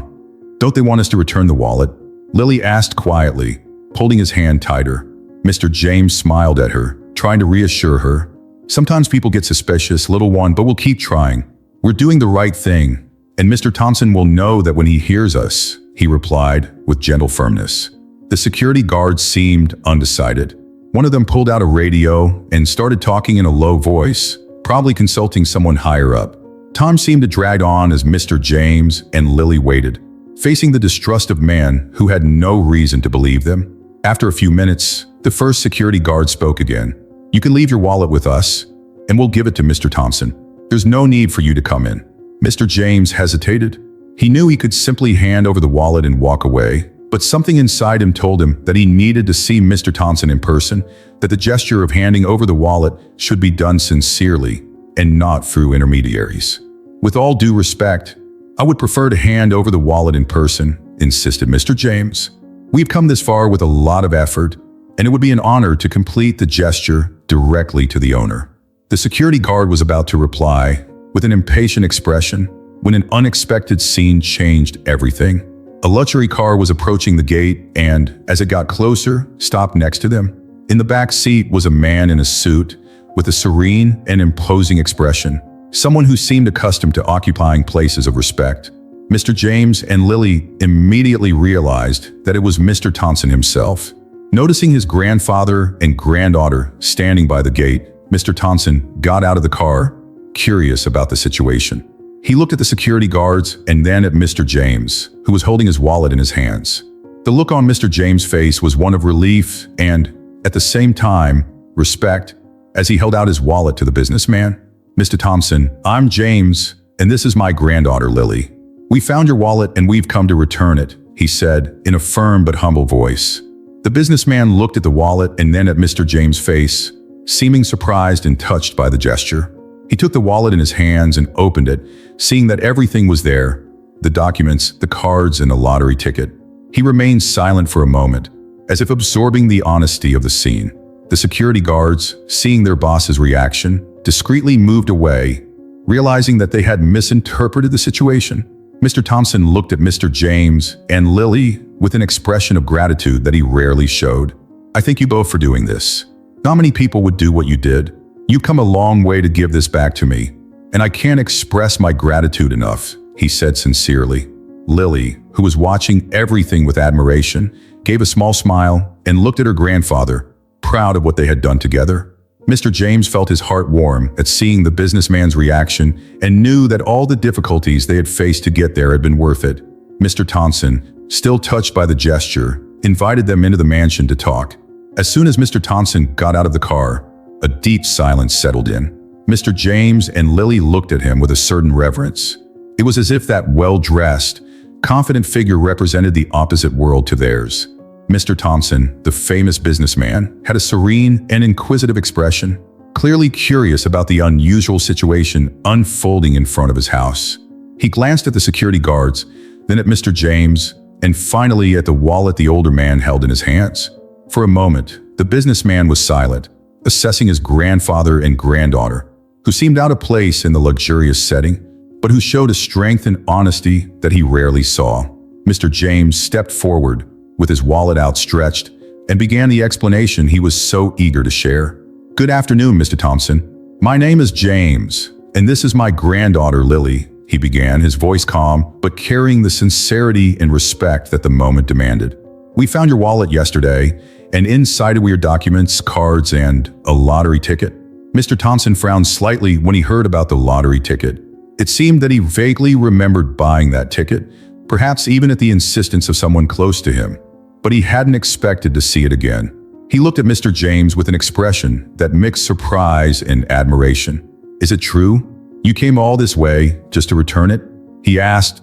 don't they want us to return the wallet?" Lily asked quietly, holding his hand tighter. Mr. James smiled at her, trying to reassure her. "Sometimes people get suspicious, little one, but we'll keep trying. We're doing the right thing, and Mr. Thompson will know that when he hears us," he replied with gentle firmness. The security guards seemed undecided. One of them pulled out a radio and started talking in a low voice, probably consulting someone higher up. Time seemed to drag on as Mr. James and Lily waited, facing the distrust of man who had no reason to believe them. After a few minutes, the first security guard spoke again. "You can leave your wallet with us, and we'll give it to Mr. Thompson. There's no need for you to come in." Mr. James hesitated. He knew he could simply hand over the wallet and walk away, but something inside him told him that he needed to see Mr. Thompson in person, that the gesture of handing over the wallet should be done sincerely and not through intermediaries. "With all due respect, I would prefer to hand over the wallet in person," insisted Mr. James. "We've come this far with a lot of effort, and it would be an honor to complete the gesture directly to the owner." The security guard was about to reply with an impatient expression when an unexpected scene changed everything. A luxury car was approaching the gate and, as it got closer, stopped next to them. In the back seat was a man in a suit with a serene and imposing expression, someone who seemed accustomed to occupying places of respect. Mr. James and Lily immediately realized that it was Mr. Thompson himself. Noticing his grandfather and granddaughter standing by the gate, Mr. Thompson got out of the car, curious about the situation. He looked at the security guards and then at Mr. James, who was holding his wallet in his hands. The look on Mr. James' face was one of relief and, at the same time, respect, as he held out his wallet to the businessman. "Mr. Thompson, I'm James, and this is my granddaughter, Lily. We found your wallet and we've come to return it," he said in a firm but humble voice. The businessman looked at the wallet and then at Mr. James' face, seeming surprised and touched by the gesture. He took the wallet in his hands and opened it, seeing that everything was there: the documents, the cards, and the lottery ticket. He remained silent for a moment, as if absorbing the honesty of the scene. The security guards, seeing their boss's reaction, discreetly moved away, realizing that they had misinterpreted the situation. Mr. Thompson looked at Mr. James and Lily with an expression of gratitude that he rarely showed. "I thank you both for doing this. Not many people would do what you did. You've come a long way to give this back to me, and I can't express my gratitude enough," he said sincerely. Lily, who was watching everything with admiration, gave a small smile and looked at her grandfather, proud of what they had done together. Mr. James felt his heart warm at seeing the businessman's reaction and knew that all the difficulties they had faced to get there had been worth it. Mr. Thompson, still touched by the gesture, invited them into the mansion to talk. As soon as Mr. Thompson got out of the car, a deep silence settled in. Mr. James and Lily looked at him with a certain reverence. It was as if that well-dressed, confident figure represented the opposite world to theirs. Mr. Thompson, the famous businessman, had a serene and inquisitive expression, clearly curious about the unusual situation unfolding in front of his house. He glanced at the security guards, then at Mr. James, and finally at the wallet the older man held in his hands. For a moment, the businessman was silent, assessing his grandfather and granddaughter, who seemed out of place in the luxurious setting, but who showed a strength and honesty that he rarely saw. Mr. James stepped forward, with his wallet outstretched, and began the explanation he was so eager to share. "Good afternoon, Mr. Thompson. My name is James, and this is my granddaughter, Lily," he began, his voice calm, but carrying the sincerity and respect that the moment demanded. "We found your wallet yesterday, and inside it were your documents, cards, and a lottery ticket." Mr. Thompson frowned slightly when he heard about the lottery ticket. It seemed that he vaguely remembered buying that ticket, perhaps even at the insistence of someone close to him, but he hadn't expected to see it again. He looked at Mr. James with an expression that mixed surprise and admiration. "Is it true? You came all this way just to return it?" he asked,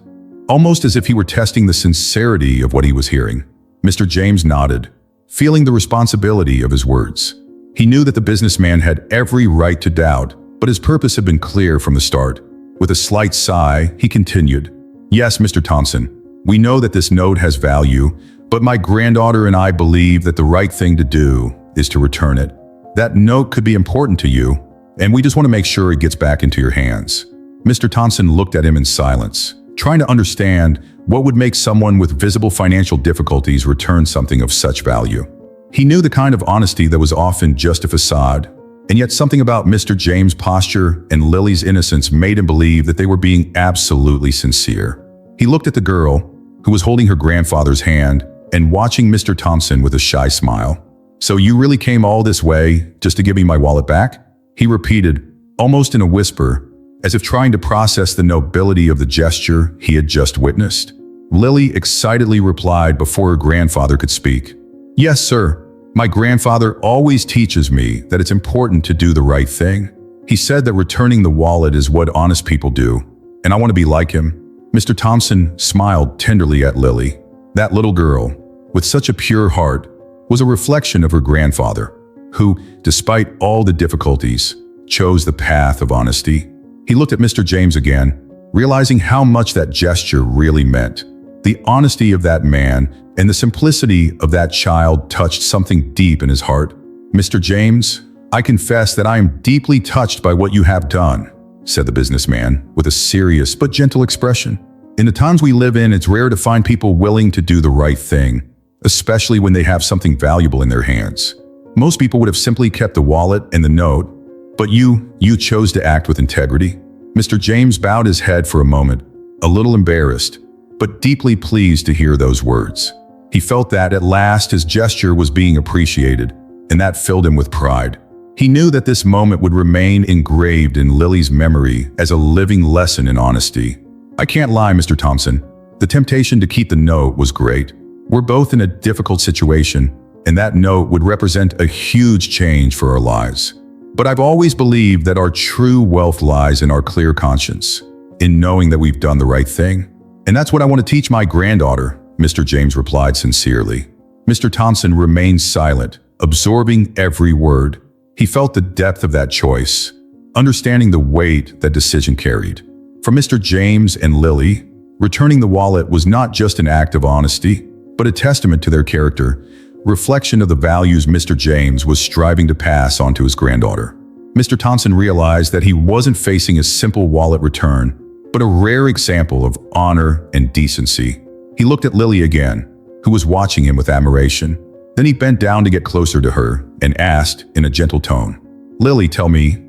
almost as if he were testing the sincerity of what he was hearing. Mr. James nodded, feeling the responsibility of his words. He knew that the businessman had every right to doubt, but his purpose had been clear from the start. With a slight sigh, he continued, "Yes, Mr. Thompson, we know that this note has value, but my granddaughter and I believe that the right thing to do is to return it. That note could be important to you, and we just want to make sure it gets back into your hands." Mr. Thompson looked at him in silence, trying to understand what would make someone with visible financial difficulties return something of such value. He knew the kind of honesty that was often just a facade, and yet something about Mr. James' posture and Lily's innocence made him believe that they were being absolutely sincere. He looked at the girl, who was holding her grandfather's hand, and watching Mr. Thompson with a shy smile. "So you really came all this way just to give me my wallet back?" he repeated, almost in a whisper, as if trying to process the nobility of the gesture he had just witnessed. Lily excitedly replied before her grandfather could speak. "Yes, sir. My grandfather always teaches me that it's important to do the right thing. He said that returning the wallet is what honest people do, and I want to be like him." Mr. Thompson smiled tenderly at Lily. That little girl, with such a pure heart, was a reflection of her grandfather, who, despite all the difficulties, chose the path of honesty. He looked at Mr. James again, realizing how much that gesture really meant. The honesty of that man and the simplicity of that child touched something deep in his heart. "Mr. James, I confess that I am deeply touched by what you have done," said the businessman with a serious but gentle expression. "In the times we live in, it's rare to find people willing to do the right thing, especially when they have something valuable in their hands. Most people would have simply kept the wallet and the note, but you chose to act with integrity." Mr. James bowed his head for a moment, a little embarrassed, but deeply pleased to hear those words. He felt that at last his gesture was being appreciated, and that filled him with pride. He knew that this moment would remain engraved in Lily's memory as a living lesson in honesty. "I can't lie, Mr. Thompson. The temptation to keep the note was great. We're both in a difficult situation, and that note would represent a huge change for our lives. But I've always believed that our true wealth lies in our clear conscience, in knowing that we've done the right thing. And that's what I want to teach my granddaughter, Mr. James replied sincerely. Mr. Thompson remained silent, absorbing every word. He felt the depth of that choice, understanding the weight that decision carried. For Mr. James and Lily, returning the wallet was not just an act of honesty, but a testament to their character, reflection of the values Mr. James was striving to pass on to his granddaughter. Mr. Thompson realized that he wasn't facing a simple wallet return, but a rare example of honor and decency. He looked at Lily again, who was watching him with admiration. Then he bent down to get closer to her and asked in a gentle tone, "Lily, tell me,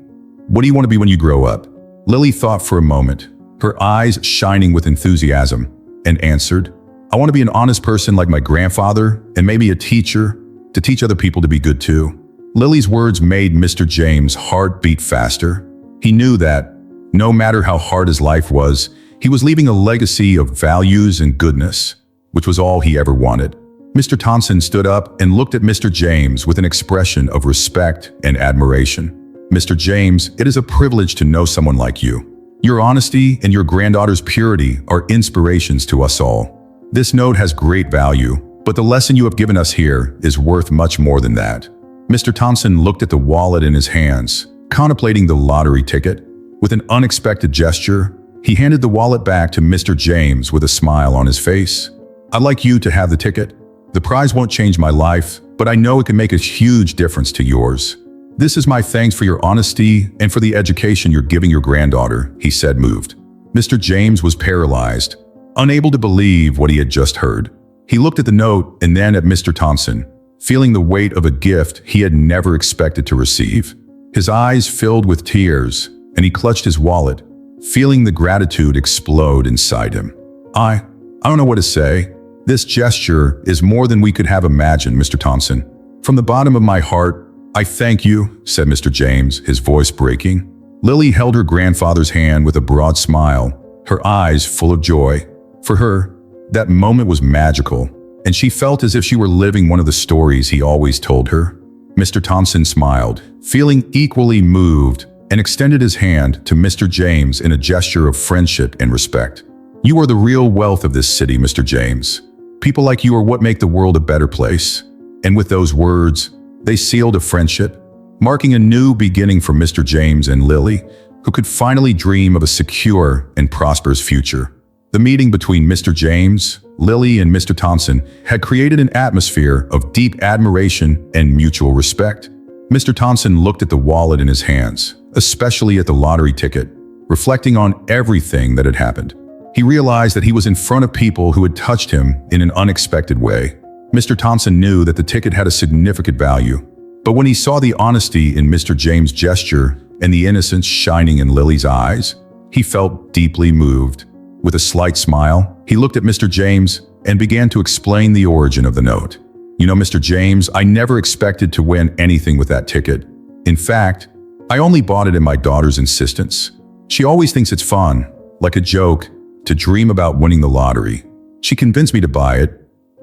what do you want to be when you grow up?" Lily thought for a moment, her eyes shining with enthusiasm, and answered, "I want to be an honest person like my grandfather and maybe a teacher to teach other people to be good too." Lily's words made Mr. James' heart beat faster. He knew that, no matter how hard his life was, he was leaving a legacy of values and goodness, which was all he ever wanted. Mr. Thompson stood up and looked at Mr. James with an expression of respect and admiration. "Mr. James, it is a privilege to know someone like you. Your honesty and your granddaughter's purity are inspirations to us all. This note has great value, but the lesson you have given us here is worth much more than that." Mr. Thompson looked at the wallet in his hands, contemplating the lottery ticket. With an unexpected gesture, he handed the wallet back to Mr. James with a smile on his face. "I'd like you to have the ticket. The prize won't change my life, but I know it can make a huge difference to yours. This is my thanks for your honesty and for the education you're giving your granddaughter," he said, moved. Mr. James was paralyzed, unable to believe what he had just heard. He looked at the note and then at Mr. Thompson, feeling the weight of a gift he had never expected to receive. His eyes filled with tears, and he clutched his wallet, feeling the gratitude explode inside him. I don't know what to say. This gesture is more than we could have imagined, Mr. Thompson. From the bottom of my heart, I thank you, said Mr. James, his voice breaking. Lily held her grandfather's hand with a broad smile, her eyes full of joy. For her, that moment was magical, and she felt as if she were living one of the stories he always told her. Mr. Thompson smiled, feeling equally moved, and extended his hand to Mr. James in a gesture of friendship and respect. You are the real wealth of this city, Mr. James. People like you are what make the world a better place. And with those words, they sealed a friendship, marking a new beginning for Mr. James and Lily, who could finally dream of a secure and prosperous future. The meeting between Mr. James, Lily, and Mr. Thompson had created an atmosphere of deep admiration and mutual respect. Mr. Thompson looked at the wallet in his hands, especially at the lottery ticket, reflecting on everything that had happened. He realized that he was in front of people who had touched him in an unexpected way. Mr. Thompson knew that the ticket had a significant value, but when he saw the honesty in Mr. James' gesture and the innocence shining in Lily's eyes, he felt deeply moved. With a slight smile, he looked at Mr. James and began to explain the origin of the note. You know, Mr. James, I never expected to win anything with that ticket. In fact, I only bought it at my daughter's insistence. She always thinks it's fun, like a joke, to dream about winning the lottery. She convinced me to buy it,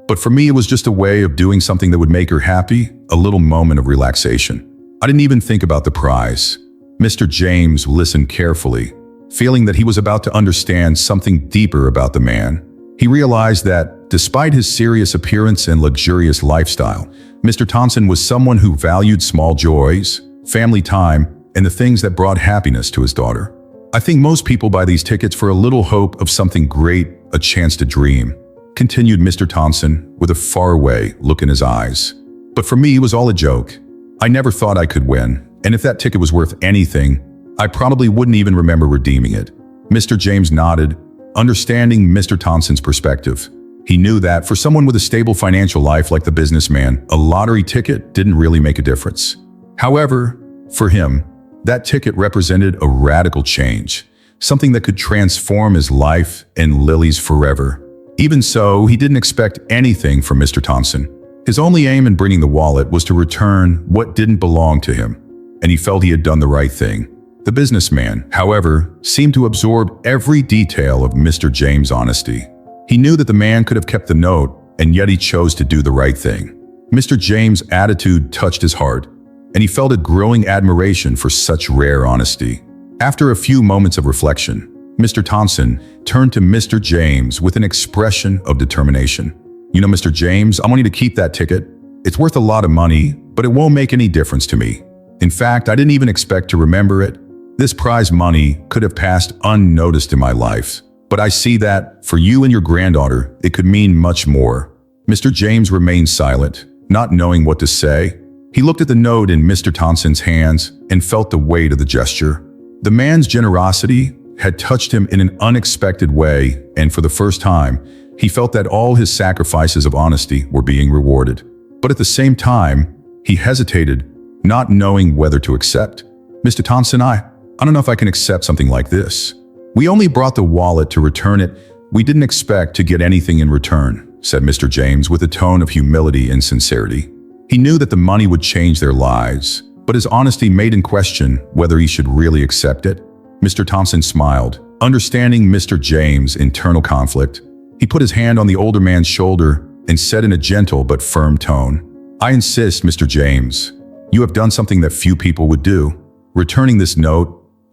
but for me it was just a way of doing something that would make her happy, a little moment of relaxation. I didn't even think about the prize. Mr. James listened carefully, feeling that he was about to understand something deeper about the man. He realized that, despite his serious appearance and luxurious lifestyle, Mr. Thompson was someone who valued small joys, family time, and the things that brought happiness to his daughter. I think most people buy these tickets for a little hope of something great, a chance to dream, continued Mr. Thompson with a faraway look in his eyes. But for me, it was all a joke. I never thought I could win, and if that ticket was worth anything, I probably wouldn't even remember redeeming it. Mr. James nodded, understanding Mr. Thompson's perspective. He knew that for someone with a stable financial life like the businessman, a lottery ticket didn't really make a difference. However, for him, that ticket represented a radical change, something that could transform his life and Lily's forever. Even so, he didn't expect anything from Mr. Thompson. His only aim in bringing the wallet was to return what didn't belong to him, and he felt he had done the right thing. The businessman, however, seemed to absorb every detail of Mr. James' honesty. He knew that the man could have kept the note, and yet he chose to do the right thing. Mr. James' attitude touched his heart, and he felt a growing admiration for such rare honesty. After a few moments of reflection, Mr. Thompson turned to Mr. James with an expression of determination. "You know, Mr. James, I want you to keep that ticket. It's worth a lot of money, but it won't make any difference to me. In fact, I didn't even expect to remember it. This prize money could have passed unnoticed in my life. But I see that, for you and your granddaughter, it could mean much more." Mr. James remained silent, not knowing what to say. He looked at the note in Mr. Thompson's hands and felt the weight of the gesture. The man's generosity had touched him in an unexpected way, and for the first time, he felt that all his sacrifices of honesty were being rewarded. But at the same time, he hesitated, not knowing whether to accept. "Mr. Thompson, I don't know if I can accept something like this. We only brought the wallet to return it. We didn't expect to get anything in return," said Mr. James with a tone of humility and sincerity. He knew that the money would change their lives, but his honesty made him question whether he should really accept it. Mr. Thompson smiled, understanding Mr. James' internal conflict. He put his hand on the older man's shoulder and said in a gentle but firm tone, "I insist, Mr. James. You have done something that few people would do. Returning this note,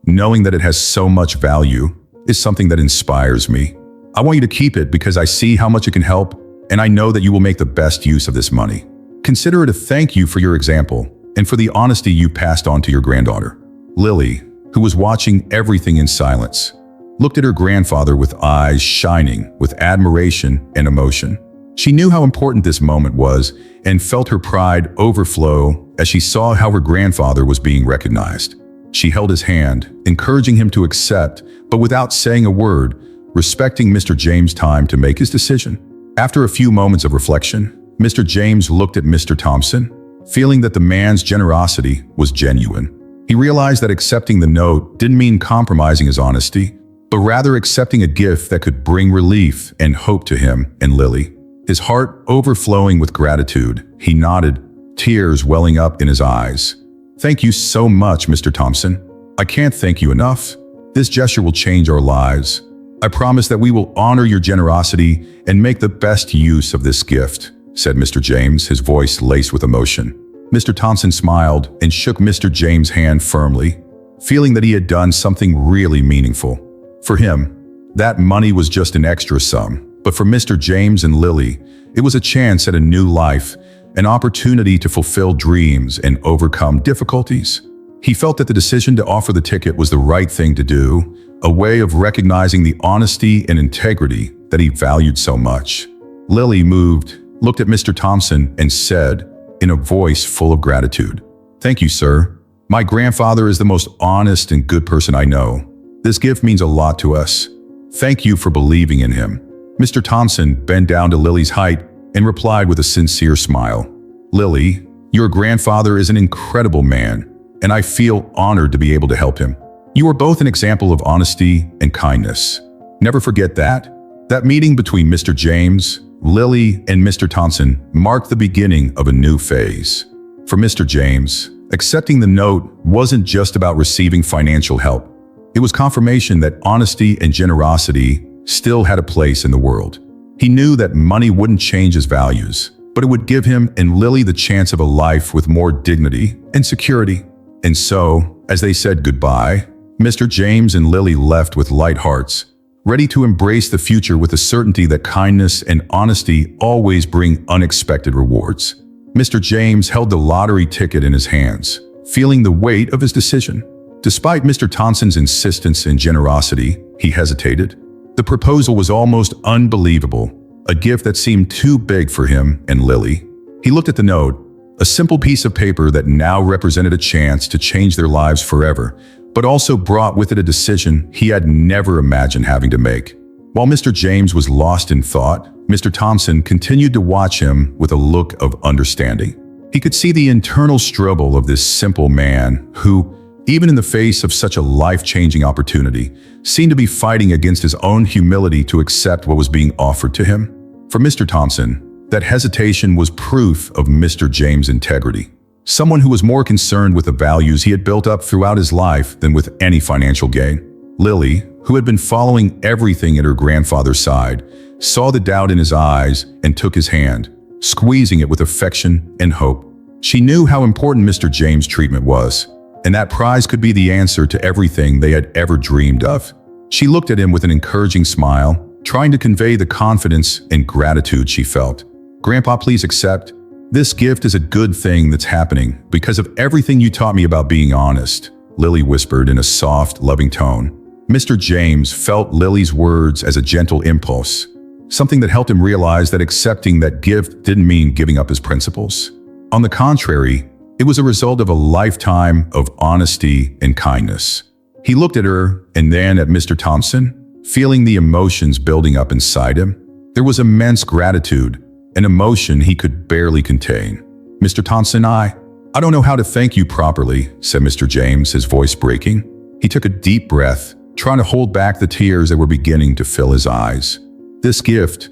knowing that it has so much value, is something that inspires me. I want you to keep it because I see how much it can help, and I know that you will make the best use of this money. Consider it a thank you for your example and for the honesty you passed on to your granddaughter." Lily, who was watching everything in silence, looked at her grandfather with eyes shining with admiration and emotion. She knew how important this moment was and felt her pride overflow as she saw how her grandfather was being recognized. She held his hand, encouraging him to accept, but without saying a word, respecting Mr. James' time to make his decision. After a few moments of reflection, Mr. James looked at Mr. Thompson, feeling that the man's generosity was genuine. He realized that accepting the note didn't mean compromising his honesty, but rather accepting a gift that could bring relief and hope to him and Lily. His heart overflowing with gratitude, he nodded, tears welling up in his eyes. "Thank you so much, Mr. Thompson. I can't thank you enough. This gesture will change our lives. I promise that we will honor your generosity and make the best use of this gift," said Mr. James, his voice laced with emotion. Mr. Thompson smiled and shook Mr. James' hand firmly, feeling that he had done something really meaningful. For him, that money was just an extra sum, but for Mr. James and Lily, it was a chance at a new life, an opportunity to fulfill dreams and overcome difficulties. He felt that the decision to offer the ticket was the right thing to do, a way of recognizing the honesty and integrity that he valued so much. Lily, moved, looked at Mr. Thompson and said, in a voice full of gratitude, "Thank you, sir. My grandfather is the most honest and good person I know. This gift means a lot to us. Thank you for believing in him." Mr. Thompson bent down to Lily's height and replied with a sincere smile, "Lily, your grandfather is an incredible man, and I feel honored to be able to help him. You are both an example of honesty and kindness. Never forget that." That meeting between Mr. James, Lily, and Mr. Thompson marked the beginning of a new phase. For Mr. James, accepting the note wasn't just about receiving financial help. It was confirmation that honesty and generosity still had a place in the world. He knew that money wouldn't change his values, but it would give him and Lily the chance of a life with more dignity and security. And so, as they said goodbye, Mr. James and Lily left with light hearts, ready to embrace the future with the certainty that kindness and honesty always bring unexpected rewards. Mr. James held the lottery ticket in his hands, feeling the weight of his decision. Despite Mr. Thompson's insistence and generosity, he hesitated. The proposal was almost unbelievable, a gift that seemed too big for him and Lily. He looked at the note, a simple piece of paper that now represented a chance to change their lives forever, but also brought with it a decision he had never imagined having to make. While Mr. James was lost in thought, Mr. Thompson continued to watch him with a look of understanding. He could see the internal struggle of this simple man who, even in the face of such a life-changing opportunity, seemed to be fighting against his own humility to accept what was being offered to him. For Mr. Thompson, that hesitation was proof of Mr. James' integrity. Someone who was more concerned with the values he had built up throughout his life than with any financial gain. Lily, who had been following everything at her grandfather's side, saw the doubt in his eyes and took his hand, squeezing it with affection and hope. She knew how important Mr. James' treatment was, and that prize could be the answer to everything they had ever dreamed of. She looked at him with an encouraging smile, trying to convey the confidence and gratitude she felt. "Grandpa, please accept. This gift is a good thing that's happening because of everything you taught me about being honest," Lily whispered in a soft, loving tone. Mr. James felt Lily's words as a gentle impulse, something that helped him realize that accepting that gift didn't mean giving up his principles. On the contrary, it was a result of a lifetime of honesty and kindness. He looked at her and then at Mr. Thompson, feeling the emotions building up inside him. There was immense gratitude, an emotion he could barely contain. "Mr. Thompson, I don't know how to thank you properly," said Mr. James, his voice breaking. He took a deep breath, trying to hold back the tears that were beginning to fill his eyes. "This gift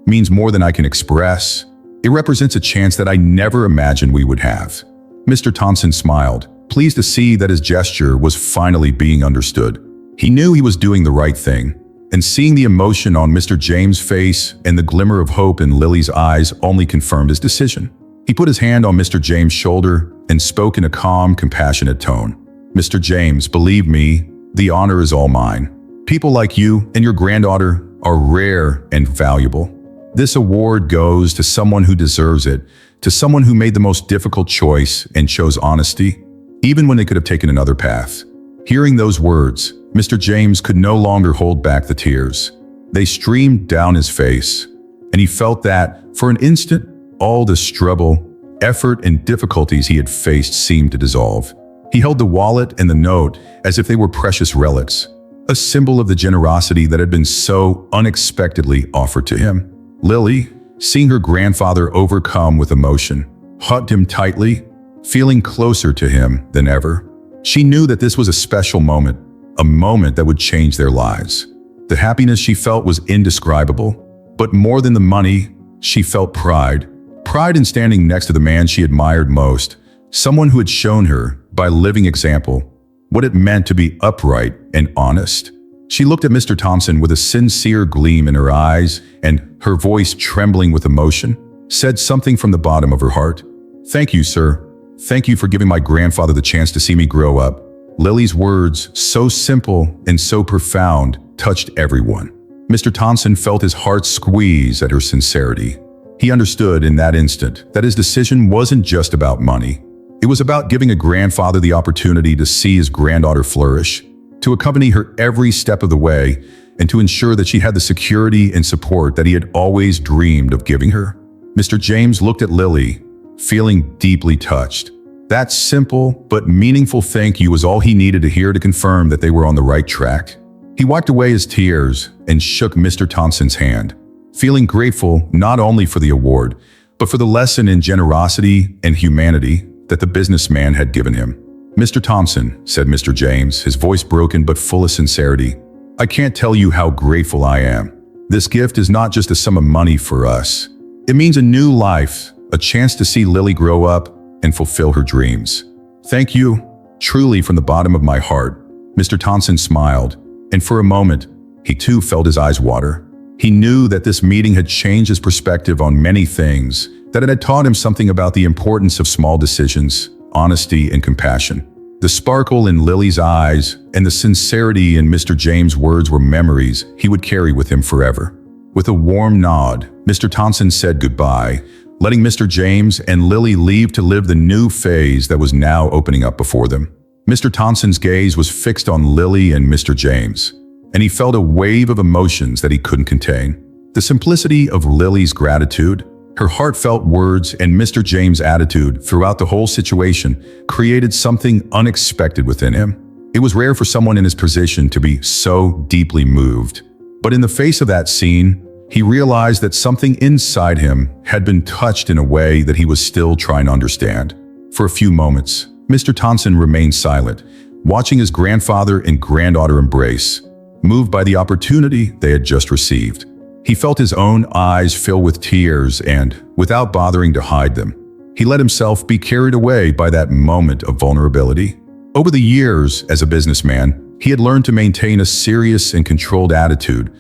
means more than I can express. It represents a chance that I never imagined we would have." Mr. Thompson smiled, pleased to see that his gesture was finally being understood. He knew he was doing the right thing, and seeing the emotion on Mr. James' face and the glimmer of hope in Lily's eyes only confirmed his decision. He put his hand on Mr. James' shoulder and spoke in a calm, compassionate tone. "Mr. James, believe me, the honor is all mine. People like you and your granddaughter are rare and valuable. This award goes to someone who deserves it, to someone who made the most difficult choice and chose honesty, even when they could have taken another path." Hearing those words, Mr. James could no longer hold back the tears. They streamed down his face, and he felt that, for an instant, all the struggle, effort, and difficulties he had faced seemed to dissolve. He held the wallet and the note as if they were precious relics, a symbol of the generosity that had been so unexpectedly offered to him. Lily, seeing her grandfather overcome with emotion, hugged him tightly, feeling closer to him than ever. She knew that this was a special moment, a moment that would change their lives. The happiness she felt was indescribable, but more than the money, she felt pride. Pride in standing next to the man she admired most, someone who had shown her, by living example, what it meant to be upright and honest. She looked at Mr. Thompson with a sincere gleam in her eyes, and her voice trembling with emotion, said something from the bottom of her heart. "Thank you, sir. Thank you for giving my grandfather the chance to see me grow up." Lily's words, so simple and so profound, touched everyone. Mr. Thompson felt his heart squeeze at her sincerity. He understood in that instant that his decision wasn't just about money. It was about giving a grandfather the opportunity to see his granddaughter flourish, to accompany her every step of the way, and to ensure that she had the security and support that he had always dreamed of giving her. Mr. James looked at Lily, feeling deeply touched. That simple but meaningful thank you was all he needed to hear to confirm that they were on the right track. He wiped away his tears and shook Mr. Thompson's hand, feeling grateful not only for the award, but for the lesson in generosity and humanity that the businessman had given him. "Mr. Thompson," said Mr. James, his voice broken but full of sincerity, "I can't tell you how grateful I am. This gift is not just a sum of money for us. It means a new life, a chance to see Lily grow up and fulfill her dreams. Thank you, truly from the bottom of my heart." Mr. Thompson smiled, and for a moment, he too felt his eyes water. He knew that this meeting had changed his perspective on many things, that it had taught him something about the importance of small decisions, honesty, and compassion. The sparkle in Lily's eyes and the sincerity in Mr. James' words were memories he would carry with him forever. With a warm nod, Mr. Thompson said goodbye, letting Mr. James and Lily leave to live the new phase that was now opening up before them. Mr. Thompson's gaze was fixed on Lily and Mr. James, and he felt a wave of emotions that he couldn't contain. The simplicity of Lily's gratitude, her heartfelt words, and Mr. James' attitude throughout the whole situation created something unexpected within him. It was rare for someone in his position to be so deeply moved. But in the face of that scene, he realized that something inside him had been touched in a way that he was still trying to understand. For a few moments, Mr. Thompson remained silent, watching his grandfather and granddaughter embrace, moved by the opportunity they had just received. He felt his own eyes fill with tears and, without bothering to hide them, he let himself be carried away by that moment of vulnerability. Over the years, as a businessman, he had learned to maintain a serious and controlled attitude,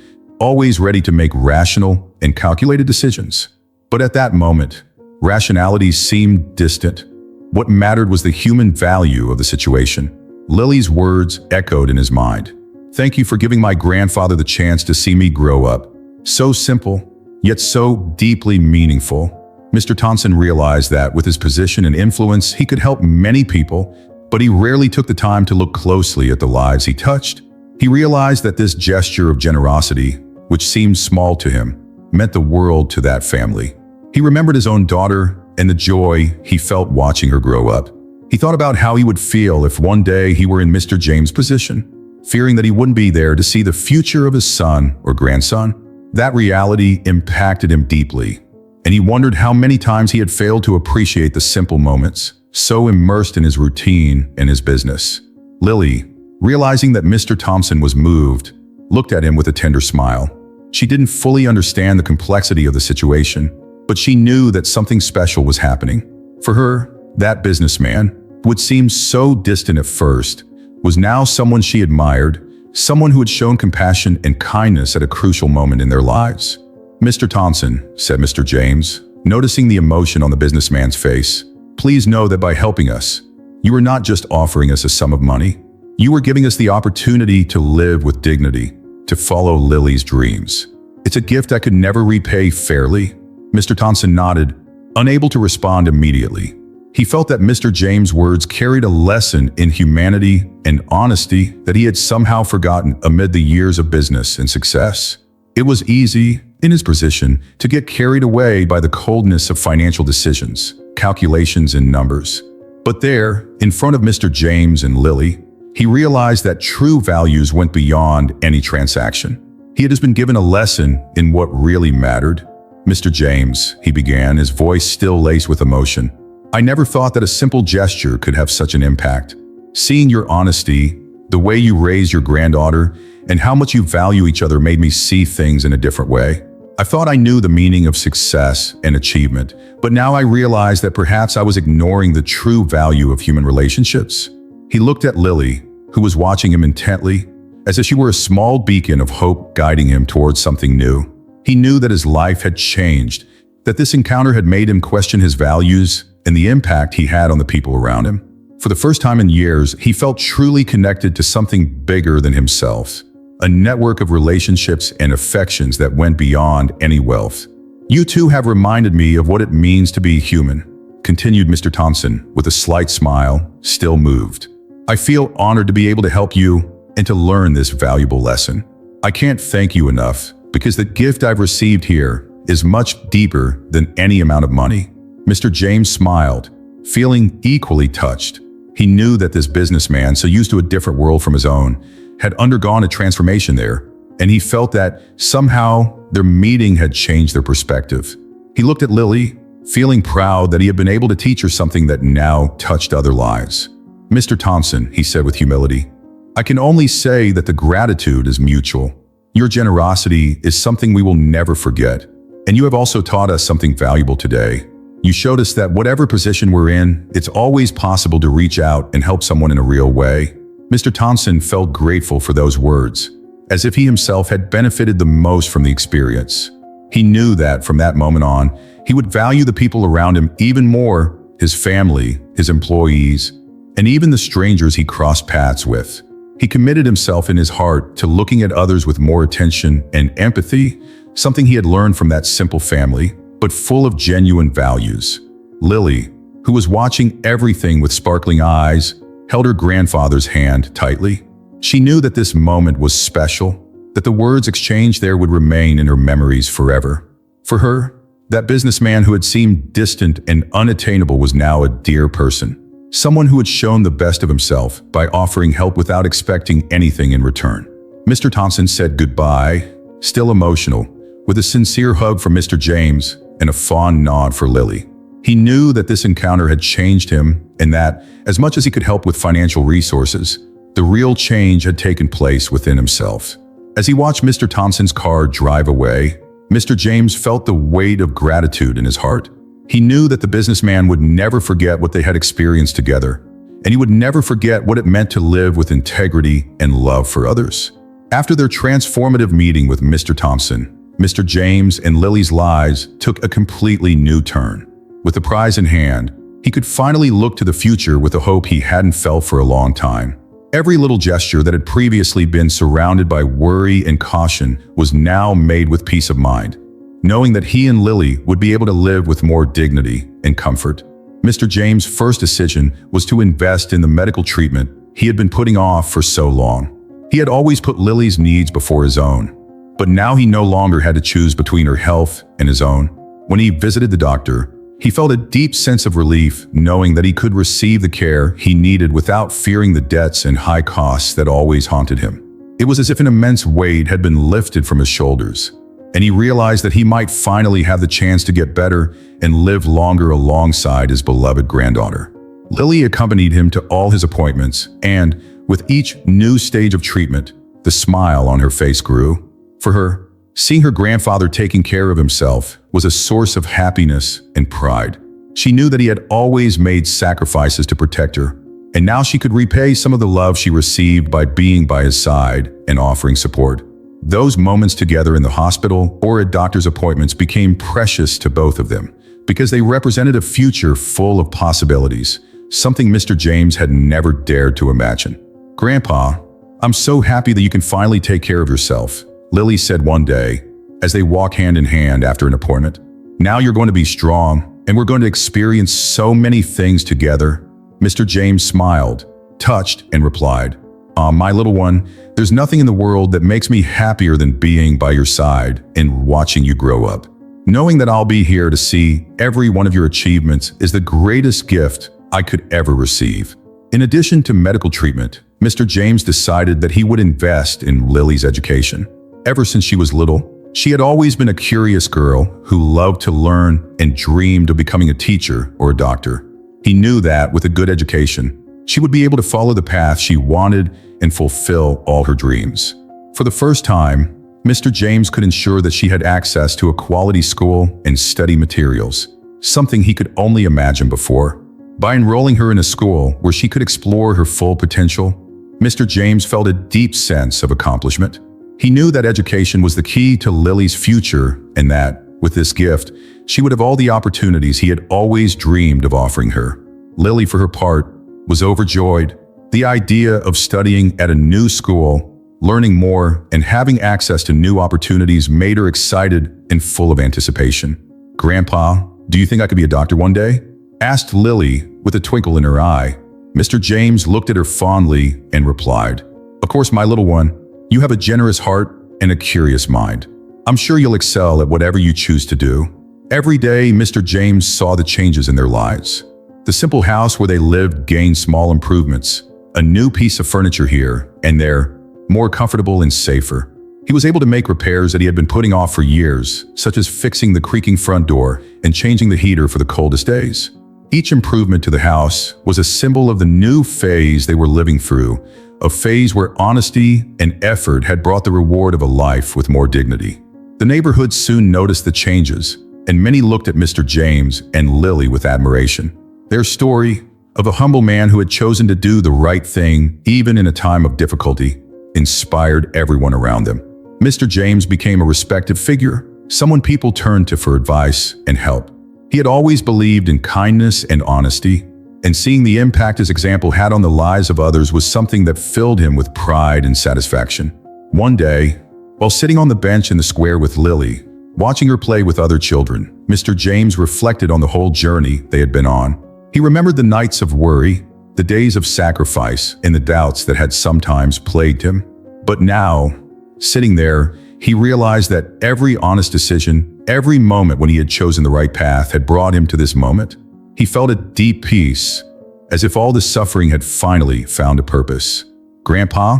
always ready to make rational and calculated decisions. But at that moment, rationality seemed distant. What mattered was the human value of the situation. Lily's words echoed in his mind. Thank you for giving my grandfather the chance to see me grow up. So simple, yet so deeply meaningful. Mr. Thompson realized that with his position and influence, he could help many people, but he rarely took the time to look closely at the lives he touched. He realized that this gesture of generosity, which seemed small to him, meant the world to that family. He remembered his own daughter and the joy he felt watching her grow up. He thought about how he would feel if one day he were in Mr. James' position, fearing that he wouldn't be there to see the future of his son or grandson. That reality impacted him deeply, and he wondered how many times he had failed to appreciate the simple moments, so immersed in his routine and his business. Lily, realizing that Mr. Thompson was moved, looked at him with a tender smile. She didn't fully understand the complexity of the situation, but she knew that something special was happening. For her, that businessman, who had seemed so distant at first, was now someone she admired, someone who had shown compassion and kindness at a crucial moment in their lives. "Mr. Thompson," said Mr. James, noticing the emotion on the businessman's face, "please know that by helping us, you are not just offering us a sum of money. You are giving us the opportunity to live with dignity, to follow Lily's dreams. It's a gift I could never repay fairly." Mr. Thompson nodded, unable to respond immediately. He felt that Mr. James' words carried a lesson in humanity and honesty that he had somehow forgotten amid the years of business and success. It was easy, in his position, to get carried away by the coldness of financial decisions, calculations, and numbers. But there, in front of Mr. James and Lily, he realized that true values went beyond any transaction. He had just been given a lesson in what really mattered. "Mr. James," he began, his voice still laced with emotion, "I never thought that a simple gesture could have such an impact. Seeing your honesty, the way you raised your granddaughter, and how much you value each other made me see things in a different way. I thought I knew the meaning of success and achievement, but now I realize that perhaps I was ignoring the true value of human relationships." He looked at Lily, who was watching him intently, as if she were a small beacon of hope guiding him towards something new. He knew that his life had changed, that this encounter had made him question his values and the impact he had on the people around him. For the first time in years, he felt truly connected to something bigger than himself, a network of relationships and affections that went beyond any wealth. "You two have reminded me of what it means to be human," continued Mr. Thompson with a slight smile, still moved. "I feel honored to be able to help you and to learn this valuable lesson. I can't thank you enough, because the gift I've received here is much deeper than any amount of money." Mr. James smiled, feeling equally touched. He knew that this businessman, so used to a different world from his own, had undergone a transformation there, and he felt that somehow their meeting had changed their perspective. He looked at Lily, feeling proud that he had been able to teach her something that now touched other lives. "Mr. Thompson," he said with humility, "I can only say that the gratitude is mutual. Your generosity is something we will never forget, and you have also taught us something valuable today. You showed us that whatever position we're in, it's always possible to reach out and help someone in a real way." Mr. Thompson felt grateful for those words, as if he himself had benefited the most from the experience. He knew that from that moment on, he would value the people around him even more, his family, his employees, and even the strangers he crossed paths with. He committed himself in his heart to looking at others with more attention and empathy, something he had learned from that simple family, but full of genuine values. Lily, who was watching everything with sparkling eyes, held her grandfather's hand tightly. She knew that this moment was special, that the words exchanged there would remain in her memories forever. For her, that businessman who had seemed distant and unattainable was now a dear person, someone who had shown the best of himself by offering help without expecting anything in return. Mr. Thompson said goodbye, still emotional, with a sincere hug from Mr. James and a fond nod for Lily. He knew that this encounter had changed him and that, as much as he could help with financial resources, the real change had taken place within himself. As he watched Mr. Thompson's car drive away, Mr. James felt the weight of gratitude in his heart. He knew that the businessman would never forget what they had experienced together, and he would never forget what it meant to live with integrity and love for others. After their transformative meeting with Mr. Thompson, Mr. James and Lily's lives took a completely new turn. With the prize in hand, he could finally look to the future with a hope he hadn't felt for a long time. Every little gesture that had previously been surrounded by worry and caution was now made with peace of mind, knowing that he and Lily would be able to live with more dignity and comfort. Mr. James' first decision was to invest in the medical treatment he had been putting off for so long. He had always put Lily's needs before his own, but now he no longer had to choose between her health and his own. When he visited the doctor, he felt a deep sense of relief knowing that he could receive the care he needed without fearing the debts and high costs that always haunted him. It was as if an immense weight had been lifted from his shoulders, and he realized that he might finally have the chance to get better and live longer alongside his beloved granddaughter. Lily accompanied him to all his appointments, and with each new stage of treatment, the smile on her face grew. For her, seeing her grandfather taking care of himself was a source of happiness and pride. She knew that he had always made sacrifices to protect her, and now she could repay some of the love she received by being by his side and offering support. Those moments together in the hospital or at doctor's appointments became precious to both of them because they represented a future full of possibilities, something Mr. James had never dared to imagine. "Grandpa, I'm so happy that you can finally take care of yourself," Lily said one day as they walked hand in hand after an appointment. "Now you're going to be strong, and we're going to experience so many things together." Mr. James smiled, touched, and replied, My little one, there's nothing in the world that makes me happier than being by your side and watching you grow up. Knowing that I'll be here to see every one of your achievements is the greatest gift I could ever receive." In addition to medical treatment, Mr. James decided that he would invest in Lily's education. Ever since she was little, she had always been a curious girl who loved to learn and dreamed of becoming a teacher or a doctor. He knew that with a good education, she would be able to follow the path she wanted and fulfill all her dreams. For the first time, Mr. James could ensure that she had access to a quality school and study materials, something he could only imagine before. By enrolling her in a school where she could explore her full potential, Mr. James felt a deep sense of accomplishment. He knew that education was the key to Lily's future and that, with this gift, she would have all the opportunities he had always dreamed of offering her. Lily, for her part, was overjoyed. The idea of studying at a new school, learning more, and having access to new opportunities made her excited and full of anticipation. "Grandpa, do you think I could be a doctor one day?" asked Lily with a twinkle in her eye. Mr. James looked at her fondly and replied, "Of course, my little one. You have a generous heart and a curious mind. I'm sure you'll excel at whatever you choose to do." Every day, Mr. James saw the changes in their lives. The simple house where they lived gained small improvements, a new piece of furniture here and there, more comfortable and safer. He was able to make repairs that he had been putting off for years, such as fixing the creaking front door and changing the heater for the coldest days. Each improvement to the house was a symbol of the new phase they were living through, a phase where honesty and effort had brought the reward of a life with more dignity. The neighborhood soon noticed the changes, and many looked at Mr. James and Lily with admiration. Their story, of a humble man who had chosen to do the right thing even in a time of difficulty, inspired everyone around them. Mr. James became a respected figure, someone people turned to for advice and help. He had always believed in kindness and honesty, and seeing the impact his example had on the lives of others was something that filled him with pride and satisfaction. One day, while sitting on the bench in the square with Lily, watching her play with other children, Mr. James reflected on the whole journey they had been on. He remembered the nights of worry, the days of sacrifice, and the doubts that had sometimes plagued him. But now, sitting there, he realized that every honest decision, every moment when he had chosen the right path had brought him to this moment. He felt a deep peace, as if all the suffering had finally found a purpose. "Grandpa,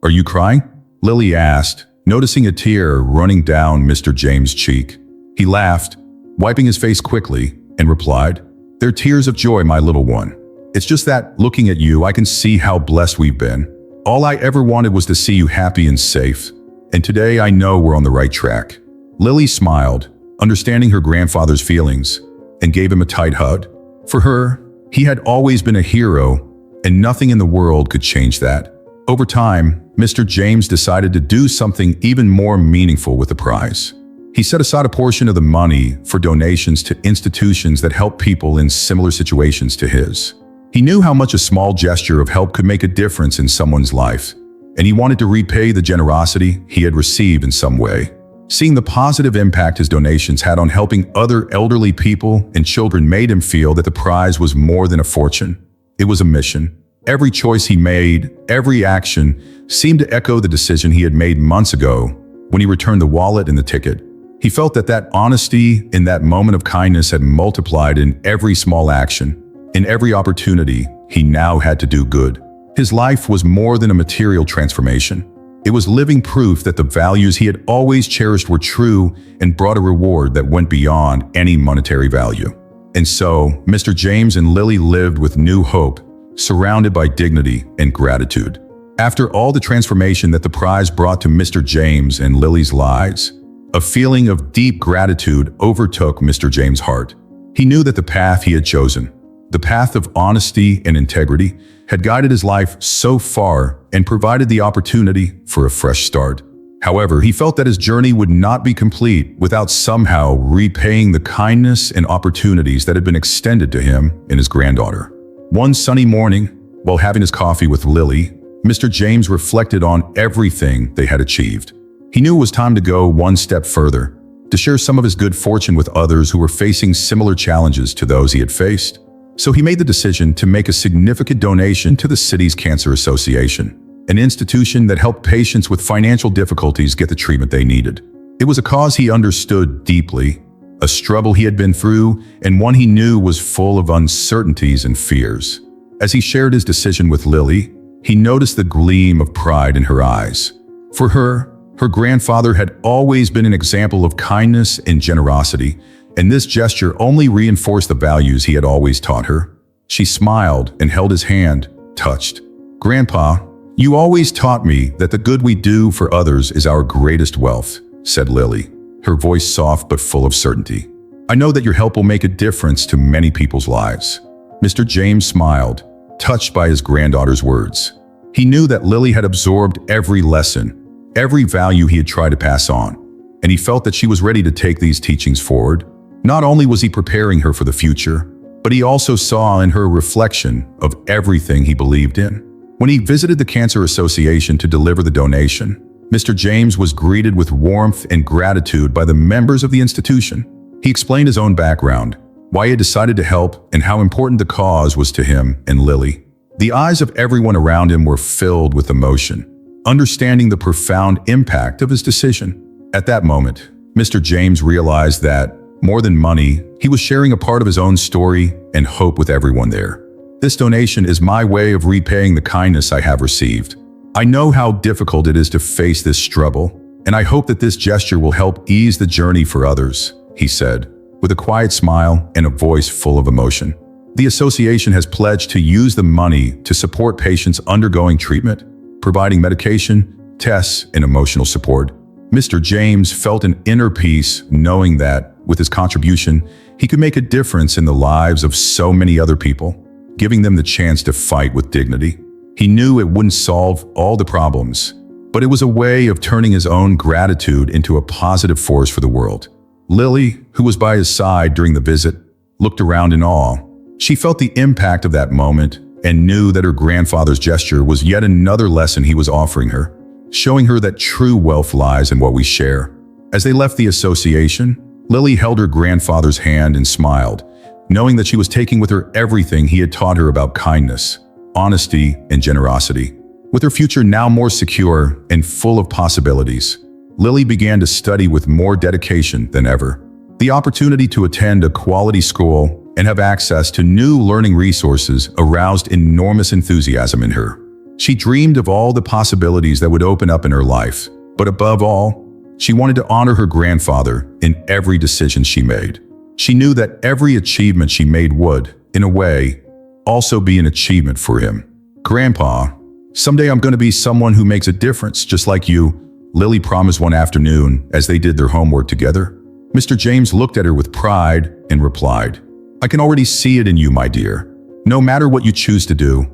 are you crying?" Lily asked, noticing a tear running down Mr. James' cheek. He laughed, wiping his face quickly, and replied, "They're tears of joy, my little one. It's just that, looking at you, I can see how blessed we've been. All I ever wanted was to see you happy and safe, and today I know we're on the right track." Lily smiled, understanding her grandfather's feelings, and gave him a tight hug. For her, he had always been a hero, and nothing in the world could change that. Over time, Mr. James decided to do something even more meaningful with the prize. He set aside a portion of the money for donations to institutions that help people in similar situations to his. He knew how much a small gesture of help could make a difference in someone's life, and he wanted to repay the generosity he had received in some way. Seeing the positive impact his donations had on helping other elderly people and children made him feel that the prize was more than a fortune. It was a mission. Every choice he made, every action, seemed to echo the decision he had made months ago when he returned the wallet and the ticket. He felt that honesty in that moment of kindness had multiplied in every small action. In every opportunity, he now had to do good. His life was more than a material transformation. It was living proof that the values he had always cherished were true and brought a reward that went beyond any monetary value. And so, Mr. James and Lily lived with new hope, surrounded by dignity and gratitude. After all the transformation that the prize brought to Mr. James and Lily's lives, a feeling of deep gratitude overtook Mr. James' heart. He knew that the path he had chosen, the path of honesty and integrity, had guided his life so far and provided the opportunity for a fresh start. However, he felt that his journey would not be complete without somehow repaying the kindness and opportunities that had been extended to him and his granddaughter. One sunny morning, while having his coffee with Lily, Mr. James reflected on everything they had achieved. He knew it was time to go one step further, to share some of his good fortune with others who were facing similar challenges to those he had faced. So he made the decision to make a significant donation to the city's Cancer Association, an institution that helped patients with financial difficulties get the treatment they needed. It was a cause he understood deeply, a struggle he had been through, and one he knew was full of uncertainties and fears. As he shared his decision with Lily, he noticed the gleam of pride in her eyes. For her grandfather had always been an example of kindness and generosity, and this gesture only reinforced the values he had always taught her. She smiled and held his hand, touched. "Grandpa, you always taught me that the good we do for others is our greatest wealth," said Lily, her voice soft but full of certainty. "I know that your help will make a difference to many people's lives." Mr. James smiled, touched by his granddaughter's words. He knew that Lily had absorbed every lesson, every value he had tried to pass on, and he felt that she was ready to take these teachings forward. Not only was he preparing her for the future, but he also saw in her a reflection of everything he believed in. When he visited the Cancer Association to deliver the donation, Mr. James was greeted with warmth and gratitude by the members of the institution. He explained his own background, why he had decided to help, and how important the cause was to him and Lily. The eyes of everyone around him were filled with emotion, understanding the profound impact of his decision. At that moment, Mr. James realized that, more than money, he was sharing a part of his own story and hope with everyone there. "This donation is my way of repaying the kindness I have received. I know how difficult it is to face this struggle, and I hope that this gesture will help ease the journey for others," he said, with a quiet smile and a voice full of emotion. The association has pledged to use the money to support patients undergoing treatment, providing medication, tests, and emotional support. Mr. James felt an inner peace knowing that, with his contribution, he could make a difference in the lives of so many other people, giving them the chance to fight with dignity. He knew it wouldn't solve all the problems, but it was a way of turning his own gratitude into a positive force for the world. Lily, who was by his side during the visit, looked around in awe. She felt the impact of that moment and knew that her grandfather's gesture was yet another lesson he was offering her, showing her that true wealth lies in what we share. As they left the association, Lily held her grandfather's hand and smiled, knowing that she was taking with her everything he had taught her about kindness, honesty, and generosity. With her future now more secure and full of possibilities, Lily began to study with more dedication than ever. The opportunity to attend a quality school and have access to new learning resources aroused enormous enthusiasm in her. She dreamed of all the possibilities that would open up in her life, but above all, she wanted to honor her grandfather in every decision she made. She knew that every achievement she made would, in a way, also be an achievement for him. "Grandpa, someday I'm going to be someone who makes a difference just like you," Lily promised one afternoon as they did their homework together. Mr. James looked at her with pride and replied, "I can already see it in you, my dear. No matter what you choose to do,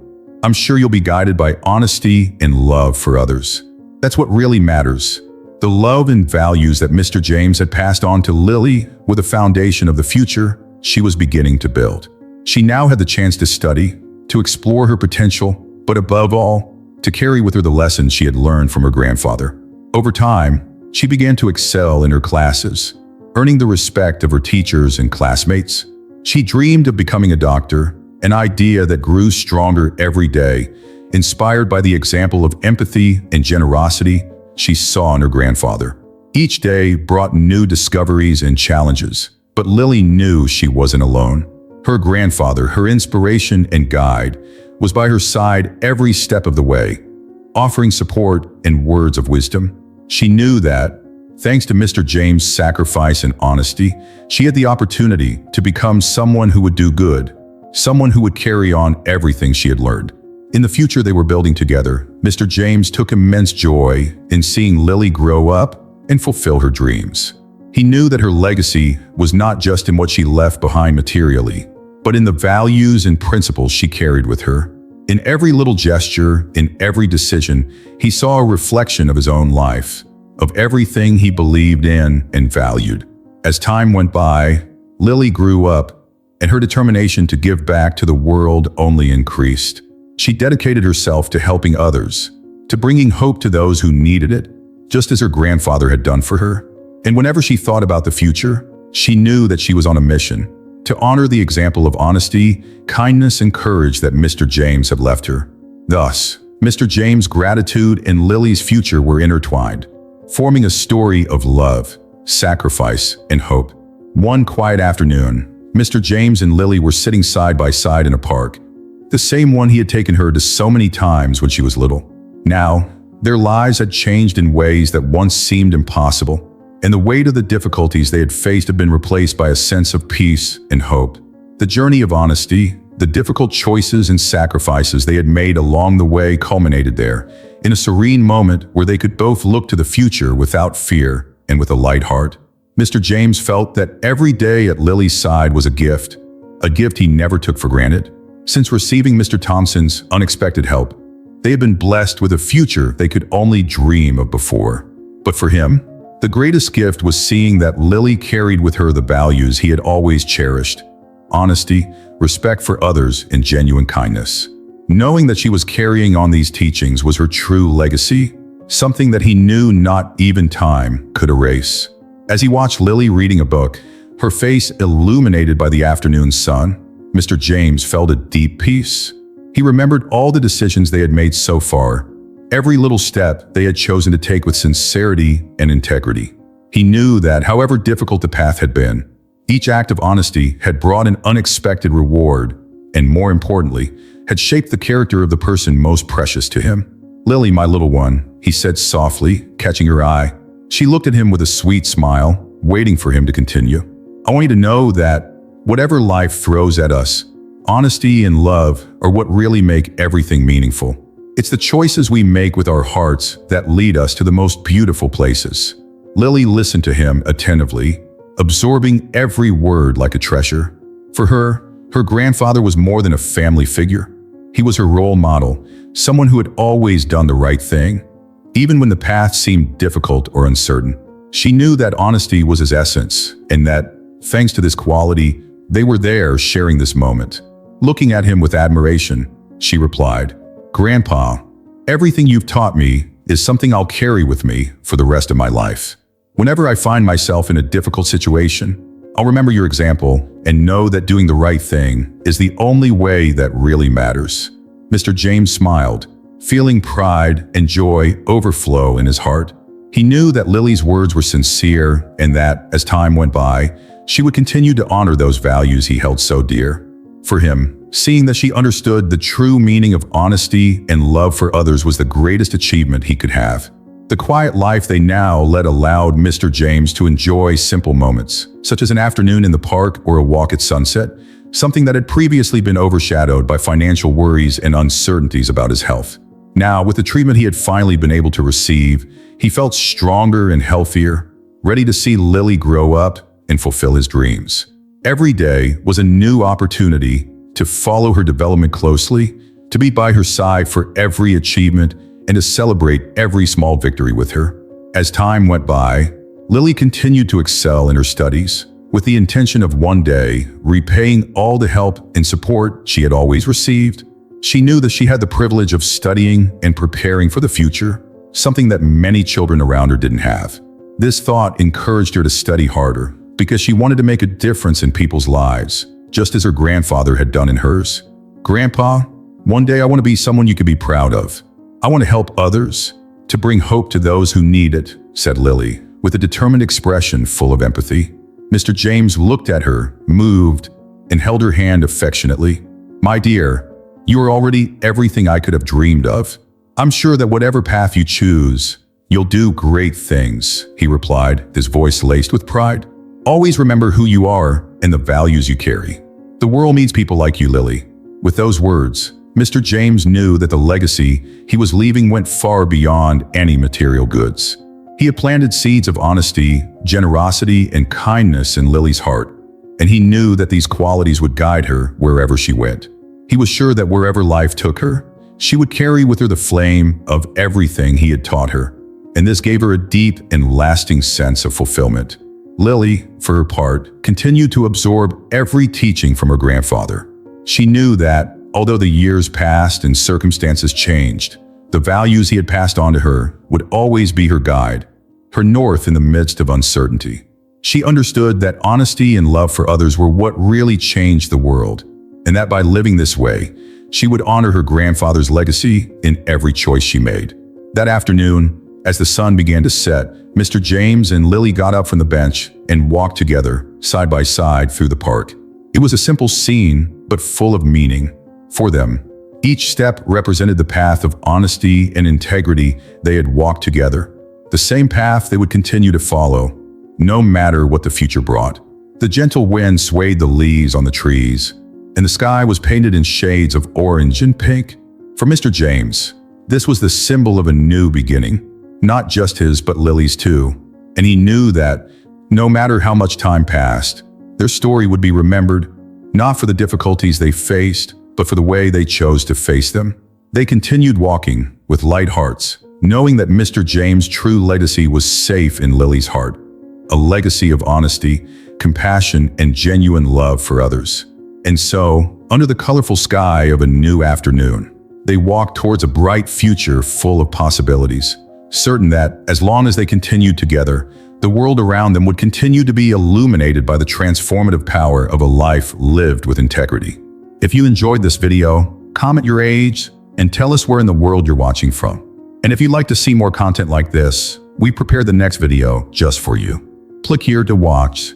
I'm sure you'll be guided by honesty and love for others. That's what really matters." The love and values that Mr. James had passed on to Lily were the foundation of the future she was beginning to build. She now had the chance to study, to explore her potential, but above all, to carry with her the lessons she had learned from her grandfather. Over time, she began to excel in her classes, earning the respect of her teachers and classmates. She dreamed of becoming a doctor, an idea that grew stronger every day, inspired by the example of empathy and generosity she saw in her grandfather. Each day brought new discoveries and challenges, but Lily knew she wasn't alone. Her grandfather, her inspiration and guide, was by her side every step of the way, offering support and words of wisdom. She knew that, thanks to Mr. James' sacrifice and honesty, she had the opportunity to become someone who would do good, someone who would carry on everything she had learned. In the future they were building together, Mr. James took immense joy in seeing Lily grow up and fulfill her dreams. He knew that her legacy was not just in what she left behind materially, but in the values and principles she carried with her. In every little gesture, in every decision, he saw a reflection of his own life, of everything he believed in and valued. As time went by, Lily grew up, and her determination to give back to the world only increased. She dedicated herself to helping others, to bringing hope to those who needed it, just as her grandfather had done for her. And whenever she thought about the future, she knew that she was on a mission to honor the example of honesty, kindness, and courage that Mr. James had left her. Thus, Mr. James' gratitude and Lily's future were intertwined, forming a story of love, sacrifice, and hope. One quiet afternoon, Mr. James and Lily were sitting side by side in a park, the same one he had taken her to so many times when she was little. Now, their lives had changed in ways that once seemed impossible, and the weight of the difficulties they had faced had been replaced by a sense of peace and hope. The journey of honesty, the difficult choices and sacrifices they had made along the way culminated there, in a serene moment where they could both look to the future without fear and with a light heart. Mr. James felt that every day at Lily's side was a gift he never took for granted. Since receiving Mr. Thompson's unexpected help, they had been blessed with a future they could only dream of before. But for him, the greatest gift was seeing that Lily carried with her the values he had always cherished: honesty, respect for others, and genuine kindness. Knowing that she was carrying on these teachings was her true legacy, something that he knew not even time could erase. As he watched Lily reading a book, her face illuminated by the afternoon sun, Mr. James felt a deep peace. He remembered all the decisions they had made so far, every little step they had chosen to take with sincerity and integrity. He knew that, however difficult the path had been, each act of honesty had brought an unexpected reward, and more importantly, had shaped the character of the person most precious to him. "Lily, my little one," he said softly, catching her eye. She looked at him with a sweet smile, waiting for him to continue. "I want you to know that whatever life throws at us, honesty and love are what really make everything meaningful. It's the choices we make with our hearts that lead us to the most beautiful places." Lily listened to him attentively, absorbing every word like a treasure. For her, her grandfather was more than a family figure. He was her role model, someone who had always done the right thing, even when the path seemed difficult or uncertain. She knew that honesty was his essence, and that, thanks to this quality, they were there sharing this moment. Looking at him with admiration, she replied, "Grandpa, everything you've taught me is something I'll carry with me for the rest of my life. Whenever I find myself in a difficult situation, I'll remember your example and know that doing the right thing is the only way that really matters." Mr. James smiled, feeling pride and joy overflow in his heart. He knew that Lily's words were sincere and that, as time went by, she would continue to honor those values he held so dear. For him, seeing that she understood the true meaning of honesty and love for others was the greatest achievement he could have. The quiet life they now led allowed Mr. James to enjoy simple moments, such as an afternoon in the park or a walk at sunset, something that had previously been overshadowed by financial worries and uncertainties about his health. Now, with the treatment he had finally been able to receive, he felt stronger and healthier, ready to see Lily grow up and fulfill his dreams. Every day was a new opportunity to follow her development closely, to be by her side for every achievement, and to celebrate every small victory with her. As time went by, Lily continued to excel in her studies, with the intention of one day repaying all the help and support she had always received. She knew that she had the privilege of studying and preparing for the future, something that many children around her didn't have. This thought encouraged her to study harder because she wanted to make a difference in people's lives, just as her grandfather had done in hers. "Grandpa, one day I want to be someone you could be proud of. I want to help others, to bring hope to those who need it," said Lily, with a determined expression full of empathy. Mr. James looked at her, moved, and held her hand affectionately. "My dear, you are already everything I could have dreamed of. I'm sure that whatever path you choose, you'll do great things," he replied, his voice laced with pride. "Always remember who you are and the values you carry. The world needs people like you, Lily." With those words, Mr. James knew that the legacy he was leaving went far beyond any material goods. He had planted seeds of honesty, generosity, and kindness in Lily's heart, and he knew that these qualities would guide her wherever she went. He was sure that wherever life took her, she would carry with her the flame of everything he had taught her, and this gave her a deep and lasting sense of fulfillment. Lily, for her part, continued to absorb every teaching from her grandfather. She knew that, although the years passed and circumstances changed, the values he had passed on to her would always be her guide, her north in the midst of uncertainty. She understood that honesty and love for others were what really changed the world, and that by living this way, she would honor her grandfather's legacy in every choice she made. That afternoon, as the sun began to set, Mr. James and Lily got up from the bench and walked together, side by side, through the park. It was a simple scene, but full of meaning. For them, each step represented the path of honesty and integrity they had walked together, the same path they would continue to follow, no matter what the future brought. The gentle wind swayed the leaves on the trees, and the sky was painted in shades of orange and pink. For Mr. James, this was the symbol of a new beginning, not just his but Lily's too, and he knew that, no matter how much time passed, their story would be remembered, not for the difficulties they faced, but for the way they chose to face them. They continued walking with light hearts, knowing that Mr. James' true legacy was safe in Lily's heart, a legacy of honesty, compassion, and genuine love for others. And so, under the colorful sky of a new afternoon, they walked towards a bright future full of possibilities, certain that, as long as they continued together, the world around them would continue to be illuminated by the transformative power of a life lived with integrity. If you enjoyed this video, comment your age and tell us where in the world you're watching from. And if you'd like to see more content like this, we prepared the next video just for you. Click here to watch.